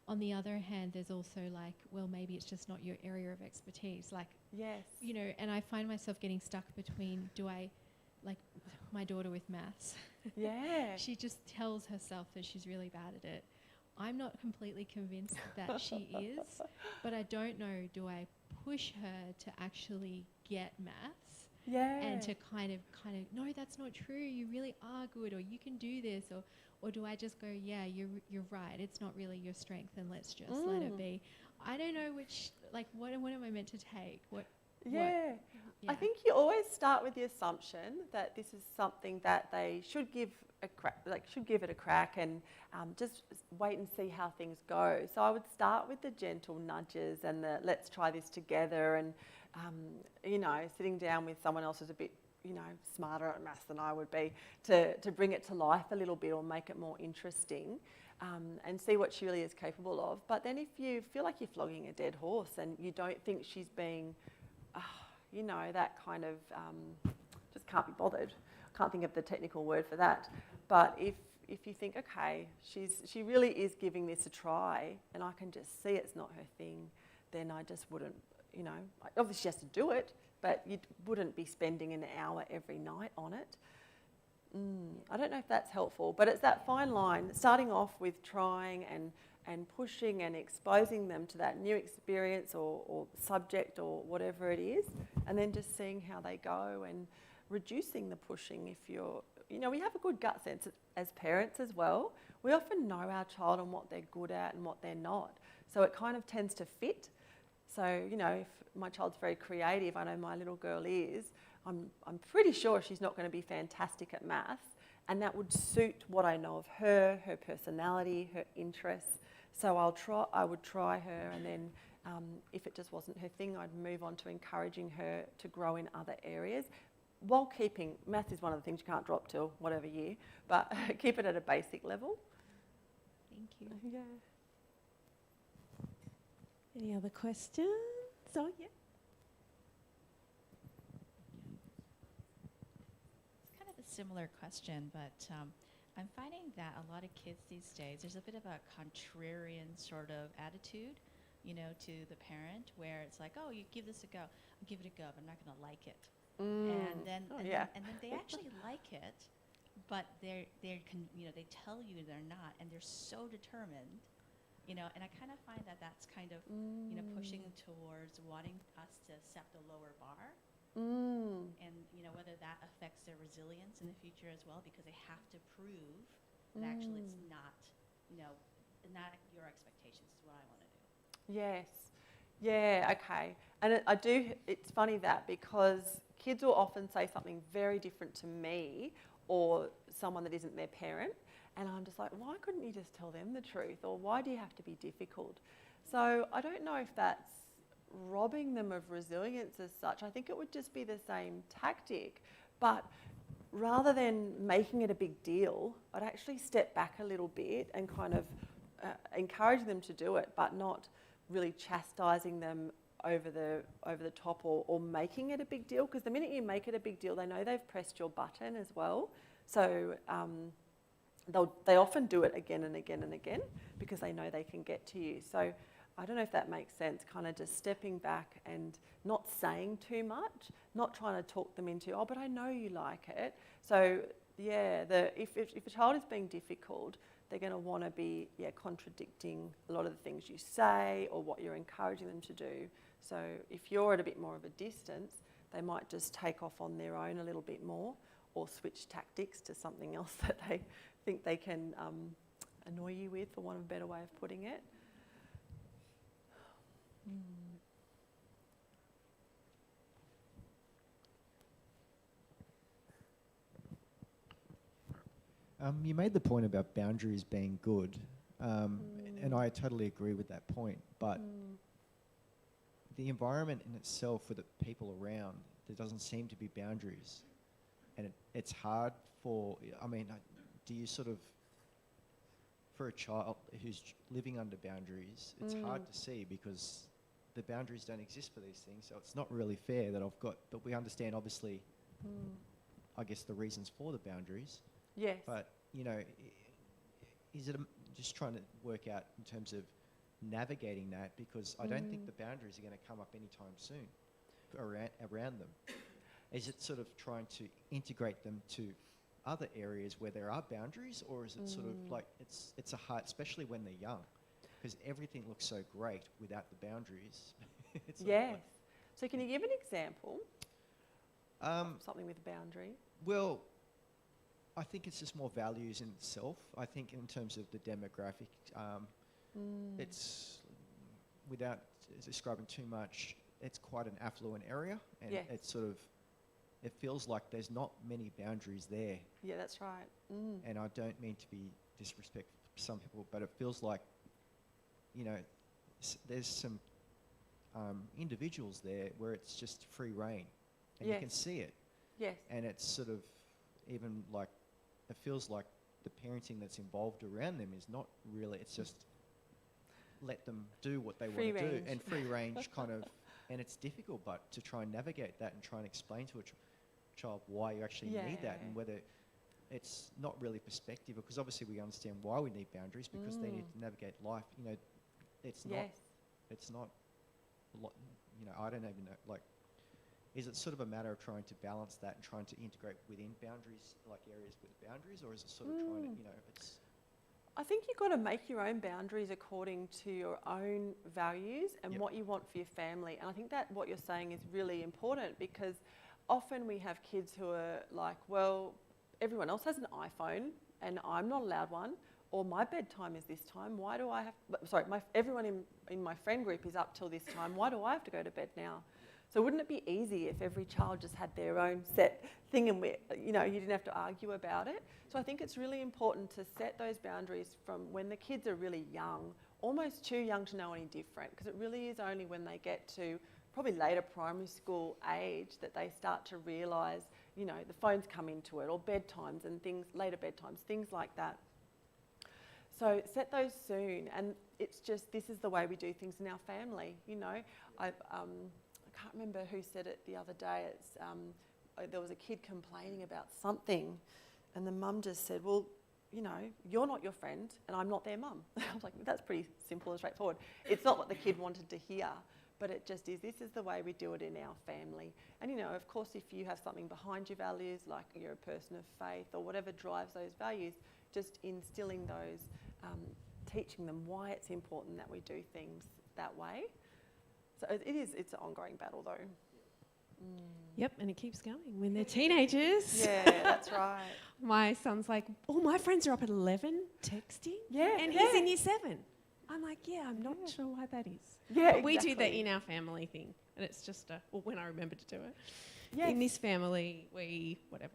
on the other hand, there's also like, well, maybe it's just not your area of expertise. Like,
yes,
you know, and I find myself getting stuck between, do I, like my daughter with maths.
Yeah.
She just tells herself that she's really bad at it. I'm not completely convinced that she is, but I don't know, do I push her to actually get maths?
Yeah.
And to kind of, no, that's not true. You really are good, or you can do this, or do I just go, yeah, you're right. It's not really your strength, and let's just let it be. I don't know which, like, what am I meant to take?
Yeah. I think you always start with the assumption that this is something that they should give a crack, give it a crack, and just wait and see how things go. So I would start with the gentle nudges and the let's try this together, and you know, sitting down with someone else who's a bit, you know, smarter at maths than I would be, to bring it to life a little bit or make it more interesting, and see what she really is capable of. But then if you feel like you're flogging a dead horse and you don't think she's being, you know, that kind of just can't be bothered. Can't think of the technical word for that. But if you think, okay, she really is giving this a try, and I can just see it's not her thing, then I just wouldn't, you know, obviously she has to do it, but you wouldn't be spending an hour every night on it. I don't know if that's helpful, but it's that fine line, starting off with trying and pushing and exposing them to that new experience or subject or whatever it is, and then just seeing how they go and reducing the pushing. If you're, you know, we have a good gut sense as parents as well. We often know our child and what they're good at and what they're not. So it kind of tends to fit. So, you know, if my child's very creative, I know my little girl is, I'm pretty sure she's not going to be fantastic at maths, and that would suit what I know of her personality, her interests. So I would try her, and then if it just wasn't her thing, I'd move on to encouraging her to grow in other areas, while keeping, maths is one of the things you can't drop till whatever year, but keep it at a basic level.
Thank you.
Yeah.
Any other questions? Oh, yeah.
It's kind of a similar question, but I'm finding that a lot of kids these days, there's a bit of a contrarian sort of attitude, you know, to the parent, where it's like, oh, you give this a go. I'll give it a go, but I'm not going to like it. And then they actually like it, but they tell you they're not, and they're so determined, you know. And I kind of find that that's kind of, you know, pushing them towards wanting us to set the lower bar, and you know, whether that affects their resilience in the future as well, because they have to prove that actually it's not, you know, not your expectations is what I want to do.
Yes. Yeah, okay. And it's funny that, because kids will often say something very different to me or someone that isn't their parent, and I'm just like, why couldn't you just tell them the truth, or why do you have to be difficult? So I don't know if that's robbing them of resilience as such. I think it would just be the same tactic, but rather than making it a big deal, I'd actually step back a little bit and kind of encouraging them to do it, but not really chastising them over the top or making it a big deal. Because the minute you make it a big deal, they know they've pressed your button as well. So they often do it again and again and again because they know they can get to you. So I don't know if that makes sense, kind of just stepping back and not saying too much, not trying to talk them into, oh, but I know you like it. So yeah, if a child is being difficult, they're going to want to be contradicting a lot of the things you say or what you're encouraging them to do. So if you're at a bit more of a distance, they might just take off on their own a little bit more or switch tactics to something else that they think they can annoy you with, for want of a better way of putting it.
You made the point about boundaries being good, and I totally agree with that point, but the environment in itself for the people around, there doesn't seem to be boundaries. And it's hard for, do you sort of, for a child who's living under boundaries, it's hard to see because the boundaries don't exist for these things, so it's not really fair that I've got, but we understand obviously, I guess the reasons for the boundaries.
Yes.
But, is it just trying to work out in terms of navigating that, because I don't think the boundaries are going to come up anytime soon around them. Is it sort of trying to integrate them to other areas where there are boundaries, or is it sort of like it's a hard, especially when they're young, because everything looks so great without the boundaries.
Yes. So can you give an example of something with a boundary?
Well, I think it's just more values in itself. I think in terms of the demographic, it's, without describing too much, it's quite an affluent area, and it's sort of, it feels like there's not many boundaries there.
Yeah, that's right.
And I don't mean to be disrespectful to some people, but it feels like, there's some individuals there where it's just free reign, and you can see it.
Yes.
And it's sort of even like, it feels like the parenting that's involved around them is not really, it's just let them do what they want to do, and free range kind of, and it's difficult, but to try and navigate that and try and explain to a child why you actually need that, and whether it's not really perspective, because obviously we understand why we need boundaries, because they need to navigate life. It's not, I don't even know, like, is it sort of a matter of trying to balance that and trying to integrate within boundaries, like areas with boundaries, or is it sort of trying to, it's...
I think you've got to make your own boundaries according to your own values and what you want for your family. And I think that what you're saying is really important, because often we have kids who are like, well, everyone else has an iPhone and I'm not allowed one, or my bedtime is this time, why do I have... Sorry, everyone in my friend group is up till this time, why do I have to go to bed now? So wouldn't it be easy if every child just had their own set thing and you didn't have to argue about it? So I think it's really important to set those boundaries from when the kids are really young, almost too young to know any different, because it really is only when they get to probably later primary school age that they start to realise, the phones come into it, or bedtimes and things, later bedtimes, things like that. So set those soon, and it's just, this is the way we do things in our family, I can't remember who said it the other day. It's there was a kid complaining about something, and the mum just said, well, you're not your friend and I'm not their mum. I was like, that's pretty simple and straightforward. It's not what the kid wanted to hear, but it just is. This is the way we do it in our family. And of course, if you have something behind your values, like you're a person of faith or whatever drives those values, just instilling those, teaching them why it's important that we do things that way. So it's an ongoing battle though.
Yep, and it keeps going when they're teenagers.
Yeah, that's right.
My son's like, all my friends are up at 11 texting.
Yeah.
And he's in year 7. I'm like, I'm not sure why that is.
Yeah,
but we do that in our family thing. And it's just, when I remember to do it. Yes. In this family, we, whatever.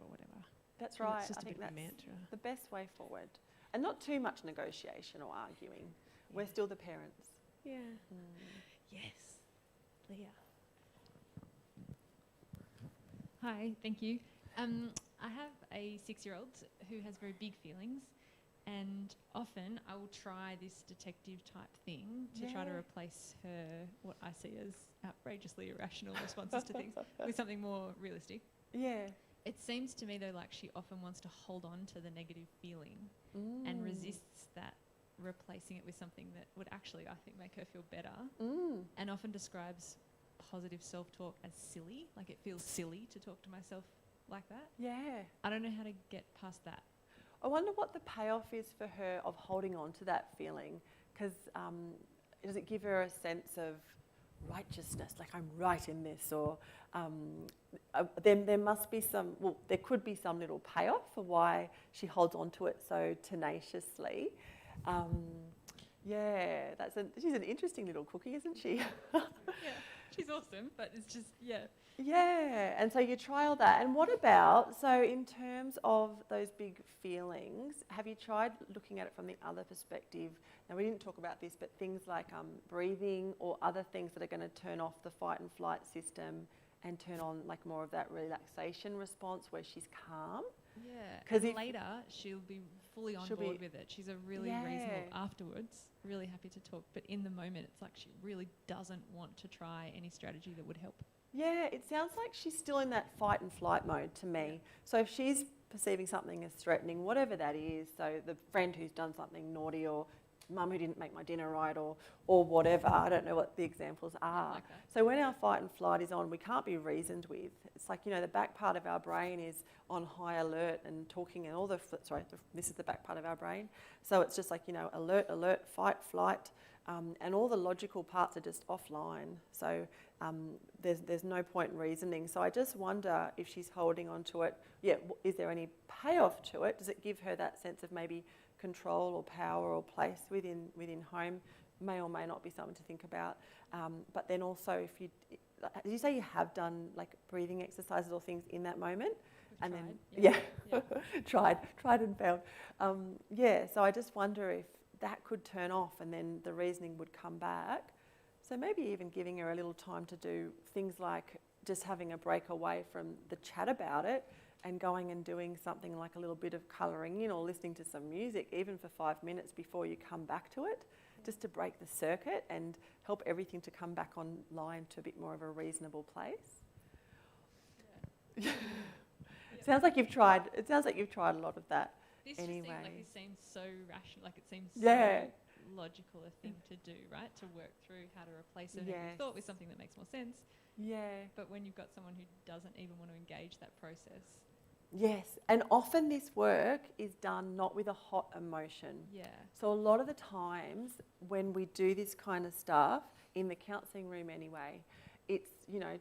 That's right.
It's just
I think that's
mantra.
The best way forward. And not too much negotiation or arguing. Yeah. We're still the parents.
Yeah. Yes. Leah.
Hi, thank you. I have a 6-year-old who has very big feelings,
And often I will try this detective type thing to try to
Yeah.
replace her, what I see as outrageously irrational responses to things, with something more realistic.
Yeah.
It seems to me though like she often wants to hold on to the negative feeling and resists that, replacing it with something that would actually, I think, make her feel better, and often describes positive self-talk as silly. Like, it feels silly to talk to myself like that.
Yeah.
I don't know how to get past that.
I wonder what the payoff is for her of holding on to that feeling, because does it give her a sense of righteousness, like I'm right in this, or then there must be some, well, there could be some little payoff for why she holds on to it so tenaciously. Yeah, she's an interesting little cookie, isn't she?
Yeah, she's awesome, but it's just,
Yeah, and so you trial that. And what about, so in terms of those big feelings, have you tried looking at it from the other perspective? Now, we didn't talk about this, but things like breathing or other things that are going to turn off the fight and flight system and turn on like more of that relaxation response where she's calm.
Yeah,
'Cause
and later she'll be fully on board with it. She's a really reasonable afterwards, really happy to talk. But in the moment, it's like she really doesn't want to try any strategy that would help.
Yeah, it sounds like she's still in that fight and flight mode to me. So if she's perceiving something as threatening, whatever that is, so the friend who's done something naughty, or mum who didn't make my dinner right, or whatever, I don't know what the examples are.
Like that.
So when our fight and flight is on, we can't be reasoned with. It's like, the back part of our brain is on high alert and talking, and all this is the back part of our brain. So it's just like, alert, fight, flight, and all the logical parts are just offline. So there's no point in reasoning. So I just wonder if she's holding on to it. Yeah, is there any payoff to it? Does it give her that sense of maybe control or power or place within home? May or may not be something to think about. But then also, did you say you have done like breathing exercises or things in that moment? Tried and failed. So I just wonder if that could turn off and then the reasoning would come back. So maybe even giving her a little time to do things like just having a break away from the chat about it and going and doing something like a little bit of colouring in or listening to some music, even for 5 minutes before you come back to it, just to break the circuit and help everything to come back online to a bit more of a reasonable place. Yeah. Sounds like you've tried. It sounds like you've tried a lot of that.
This
anyway.
just seems like it seems so rational, like it seems
Yeah.
so logical a thing to do, right? To work through how to replace a
Yes.
negative thought with something that makes more sense.
Yeah.
But when you've got someone who doesn't even want to engage that process.
Yes, and often this work is done not with a hot emotion.
Yeah.
So a lot of the times when we do this kind of stuff, in the counselling room anyway, it's,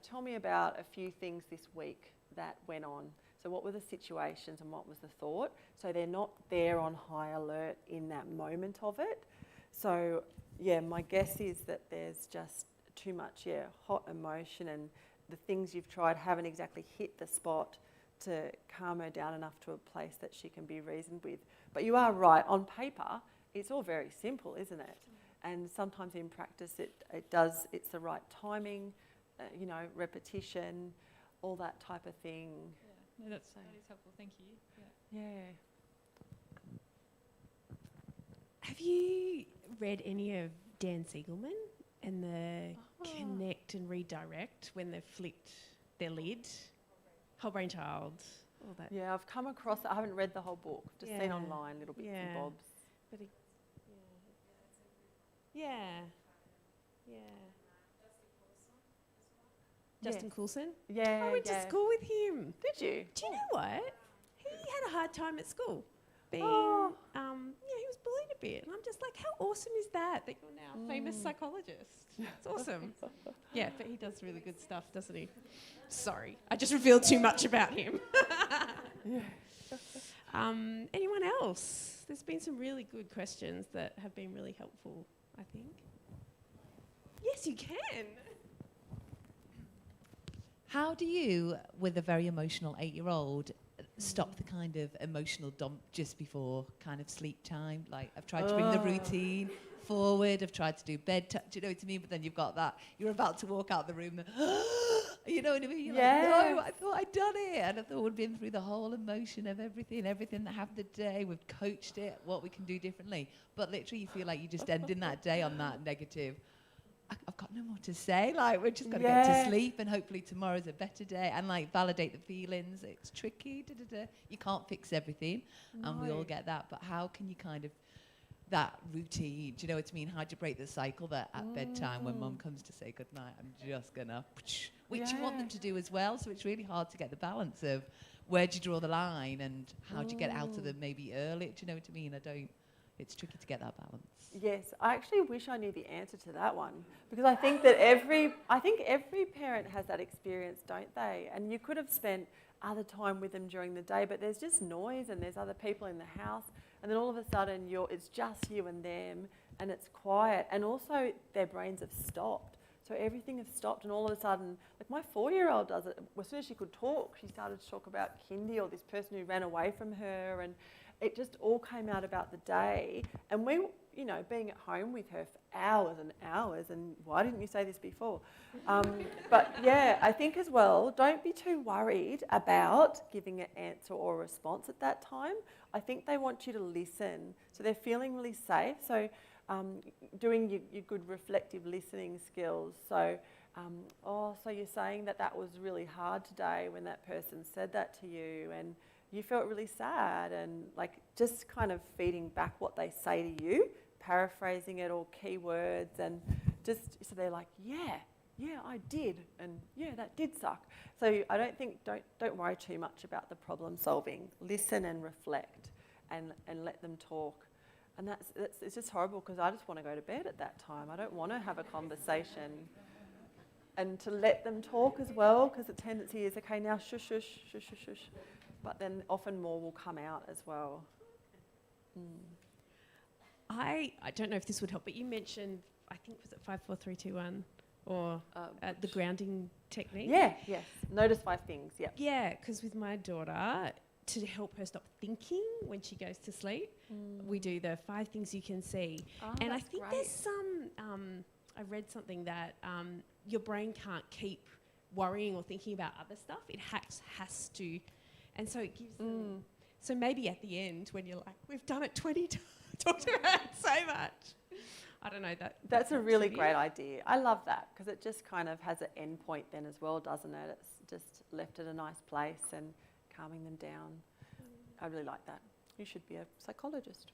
tell me about a few things this week that went on. So what were the situations and what was the thought? So they're not there on high alert in that moment of it. So, my guess is that there's just too much, hot emotion, and the things you've tried haven't exactly hit the spot to calm her down enough to a place that she can be reasoned with. But you are right, on paper, it's all very simple, isn't it? And sometimes in practice it's the right timing, repetition, all that type of thing.
Yeah, no, that is helpful, thank you.
Yeah.
Have you read any of Dan Siegelman and the connect and redirect when they've flicked their lid? Whole Brain Child, all that.
Yeah, I've come across it. I haven't read the whole book, just seen online little bits and bobs.
But yeah. Justin Coulson?
Yeah.
I went to school with him.
Did you?
Do you know what? He had a hard time at school. He was bullied a bit. And I'm just like, how awesome is that you're now a famous psychologist? It's awesome. Yeah, but he does really good stuff, doesn't he? Sorry, I just revealed too much about him. Anyone else? There's been some really good questions that have been really helpful, I think. Yes, you can.
How do you, with a very emotional 8-year-old, stop the kind of emotional dump just before kind of sleep time? Like, I've tried to bring the routine, forward, have tried to do bedtime, do you know what I mean? But then you've got that, you're about to walk out the room and you know what I mean? You're like, no, I thought I'd done it. And I thought we'd been through the whole emotion of everything that happened today. We've coached it, what we can do differently. But literally you feel like you're just ending that day on that negative. I've got no more to say. Like, we're just going to get to sleep and hopefully tomorrow's a better day and like validate the feelings. It's tricky. You can't fix everything. And we all get that. But how can you kind of, that routine, do you know what I mean? How do you break the cycle that at bedtime when mum comes to say goodnight, I'm just going to, which you want them to do as well. So it's really hard to get the balance of where do you draw the line and how do you get out of them maybe early? Do you know what I mean? It's tricky to get that balance.
Yes, I actually wish I knew the answer to that one, because I think that every parent has that experience, don't they? And you could have spent other time with them during the day, but there's just noise and there's other people in the house, and then all of a sudden it's just you and them, and it's quiet, and also their brains have stopped. So everything has stopped, and all of a sudden, like my 4-year-old does it. As soon as she could talk, she started to talk about kindy or this person who ran away from her, and it just all came out about the day. And we, you know, being at home with her for hours and hours, and why didn't you say this before? But yeah, I think as well, don't be too worried about giving an answer or a response at that time. I think they want you to listen. So they're feeling really safe. So doing your good reflective listening skills. So, so you're saying that was really hard today when that person said that to you, and you felt really sad, and like just kind of feeding back what they say to you, paraphrasing it, or keywords, and just so they're like, yeah, I did, and yeah, that did suck. So I don't worry too much about the problem solving. Listen and reflect, and let them talk. And it's just horrible, because I just want to go to bed at that time. I don't want to have a conversation. And to let them talk as well, because the tendency is, okay, now shush, shush, shush, shush, shush. But then often more will come out as well.
I don't know if this would help, but you mentioned, I think, was it 5, 4, 3, 2, 1, or the grounding technique?
Yeah, yes. Notice 5 things, yeah.
Yeah, because with my daughter, to help her stop thinking when she goes to sleep, we do the 5 things you can see. And I think there's some, I read something that your brain can't keep worrying or thinking about other stuff. It has to. And so it gives them, so maybe at the end when you're like, we've done it 20 times, talked about it so much. I don't know,
that's a really great idea. I love that, because it just kind of has an end point then as well, doesn't it? It's just left at a nice place and calming them down. I really like that. You should be a psychologist.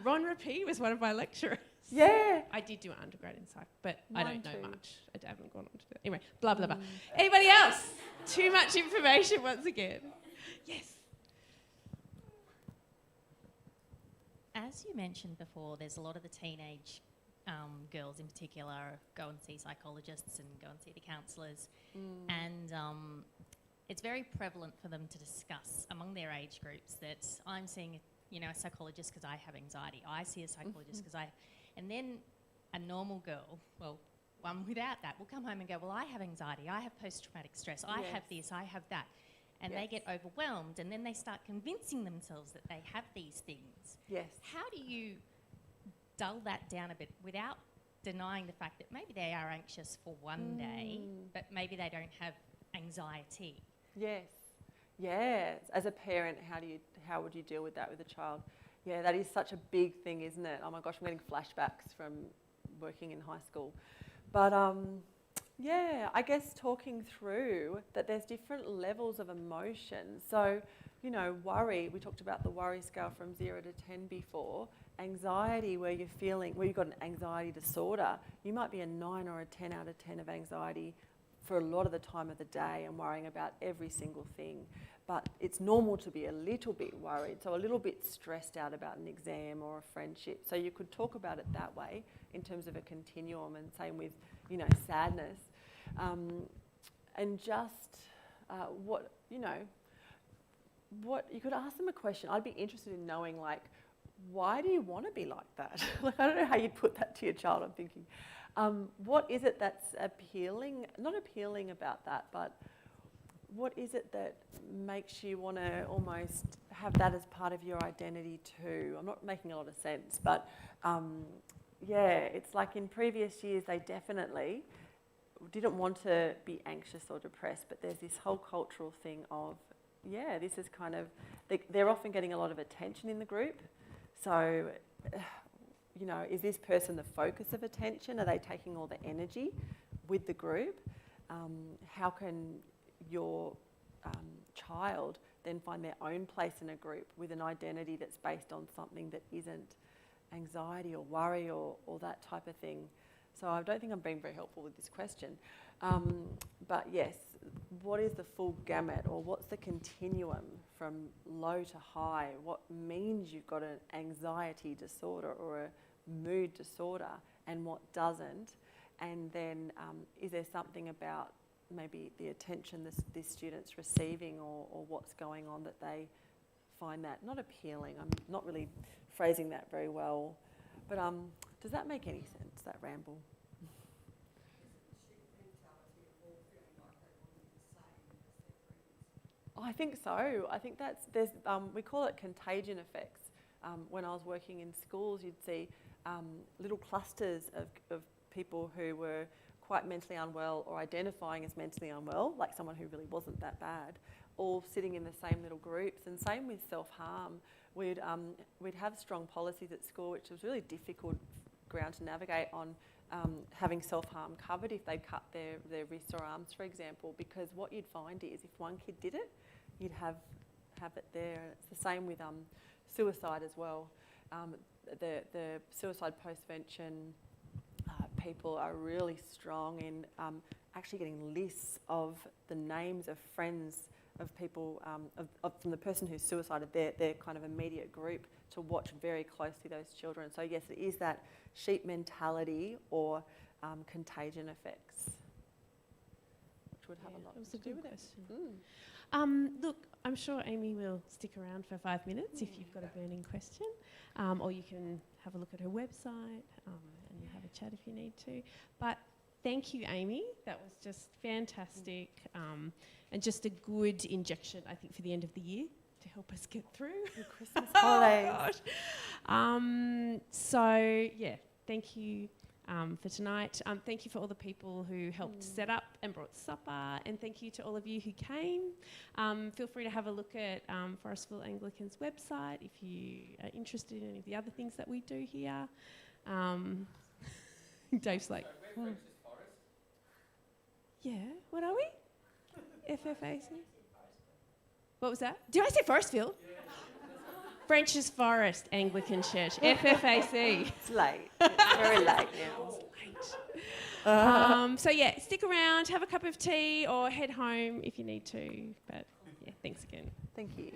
Ron Rapee was one of my lecturers.
Yeah.
I did do an undergrad in psych, but
Mine
I don't know
too.
much. I haven't gone on to do it. Anyway, blah, blah, blah. Anybody else? Too much information once again. Yes.
As you mentioned before, there's a lot of the teenage girls in particular go and see psychologists and go and see the counsellors. And it's very prevalent for them to discuss among their age groups that I'm seeing a psychologist because I have anxiety. I see a psychologist because and then a normal girl, well, one without that, will come home and go, well, I have anxiety, I have post-traumatic stress, I have this, I have that. And they get overwhelmed, and then they start convincing themselves that they have these things.
Yes.
How do you dull that down a bit without denying the fact that maybe they are anxious for one day, but maybe they don't have anxiety?
Yes. Yes. As a parent, how would you deal with that with a child? Yeah, that is such a big thing, isn't it? Oh my gosh, I'm getting flashbacks from working in high school. But yeah, I guess talking through that there's different levels of emotion. So, worry, we talked about the worry scale from 0 to 10 before. Anxiety, where you've got an anxiety disorder, you might be a 9 or a 10 out of 10 of anxiety for a lot of the time of the day and worrying about every single thing. But it's normal to be a little bit worried, so a little bit stressed out about an exam or a friendship. So you could talk about it that way in terms of a continuum, and same with, sadness. And just what you could ask them a question. I'd be interested in knowing, why do you want to be like that? I don't know how you'd put that to your child, I'm thinking. What is it that's not appealing about that, but what is it that makes you want to almost have that as part of your identity too? I'm not making a lot of sense, but it's like in previous years they definitely didn't want to be anxious or depressed, but there's this whole cultural thing of, this is kind of, they're often getting a lot of attention in the group. So, is this person the focus of attention? Are they taking all the energy with the group? How can your child then find their own place in a group with an identity that's based on something that isn't anxiety or worry or that type of thing? So I don't think I'm being very helpful with this question. But yes, what is the full gamut, or what's the continuum from low to high? What means you've got an anxiety disorder or a mood disorder, and what doesn't? And then is there something about maybe the attention this student's receiving or what's going on that they find that not appealing? I'm not really phrasing that very well. But does that make any sense, that ramble? I think so. I think we call it contagion effects. When I was working in schools, you'd see little clusters of people who were quite mentally unwell or identifying as mentally unwell, like someone who really wasn't that bad, all sitting in the same little groups. And same with self-harm. We'd have strong policies at school, which was really difficult ground to navigate on having self-harm covered if they cut their wrists or arms, for example, because what you'd find is if one kid did it, you'd have it there. It's the same with suicide as well. The suicide postvention people are really strong in actually getting lists of the names of friends of people, from the person who's suicided, their kind of immediate group, to watch very closely those children. So yes, it is that sheep mentality or contagion effects, which would have a lot to do with it.
Look, I'm sure Amy will stick around for 5 minutes if you've got a burning question, or you can have a look at her website and have a chat if you need to. But thank you, Amy. That was just fantastic, and just a good injection, I think, for the end of the year to help us get through
the Christmas holidays.
Thank you for tonight. Thank you for all the people who helped set up and brought supper, and thank you to all of you who came. Feel free to have a look at Forestville Anglican's website if you are interested in any of the other things that we do here. Dave's like, yeah, what are we? FFAC? What was that? Did I say Forestville? French's Forest Anglican Church, FFAC.
It's late. It's very late now.
It's late. Stick around, have a cup of tea, or head home if you need to. But thanks again.
Thank you.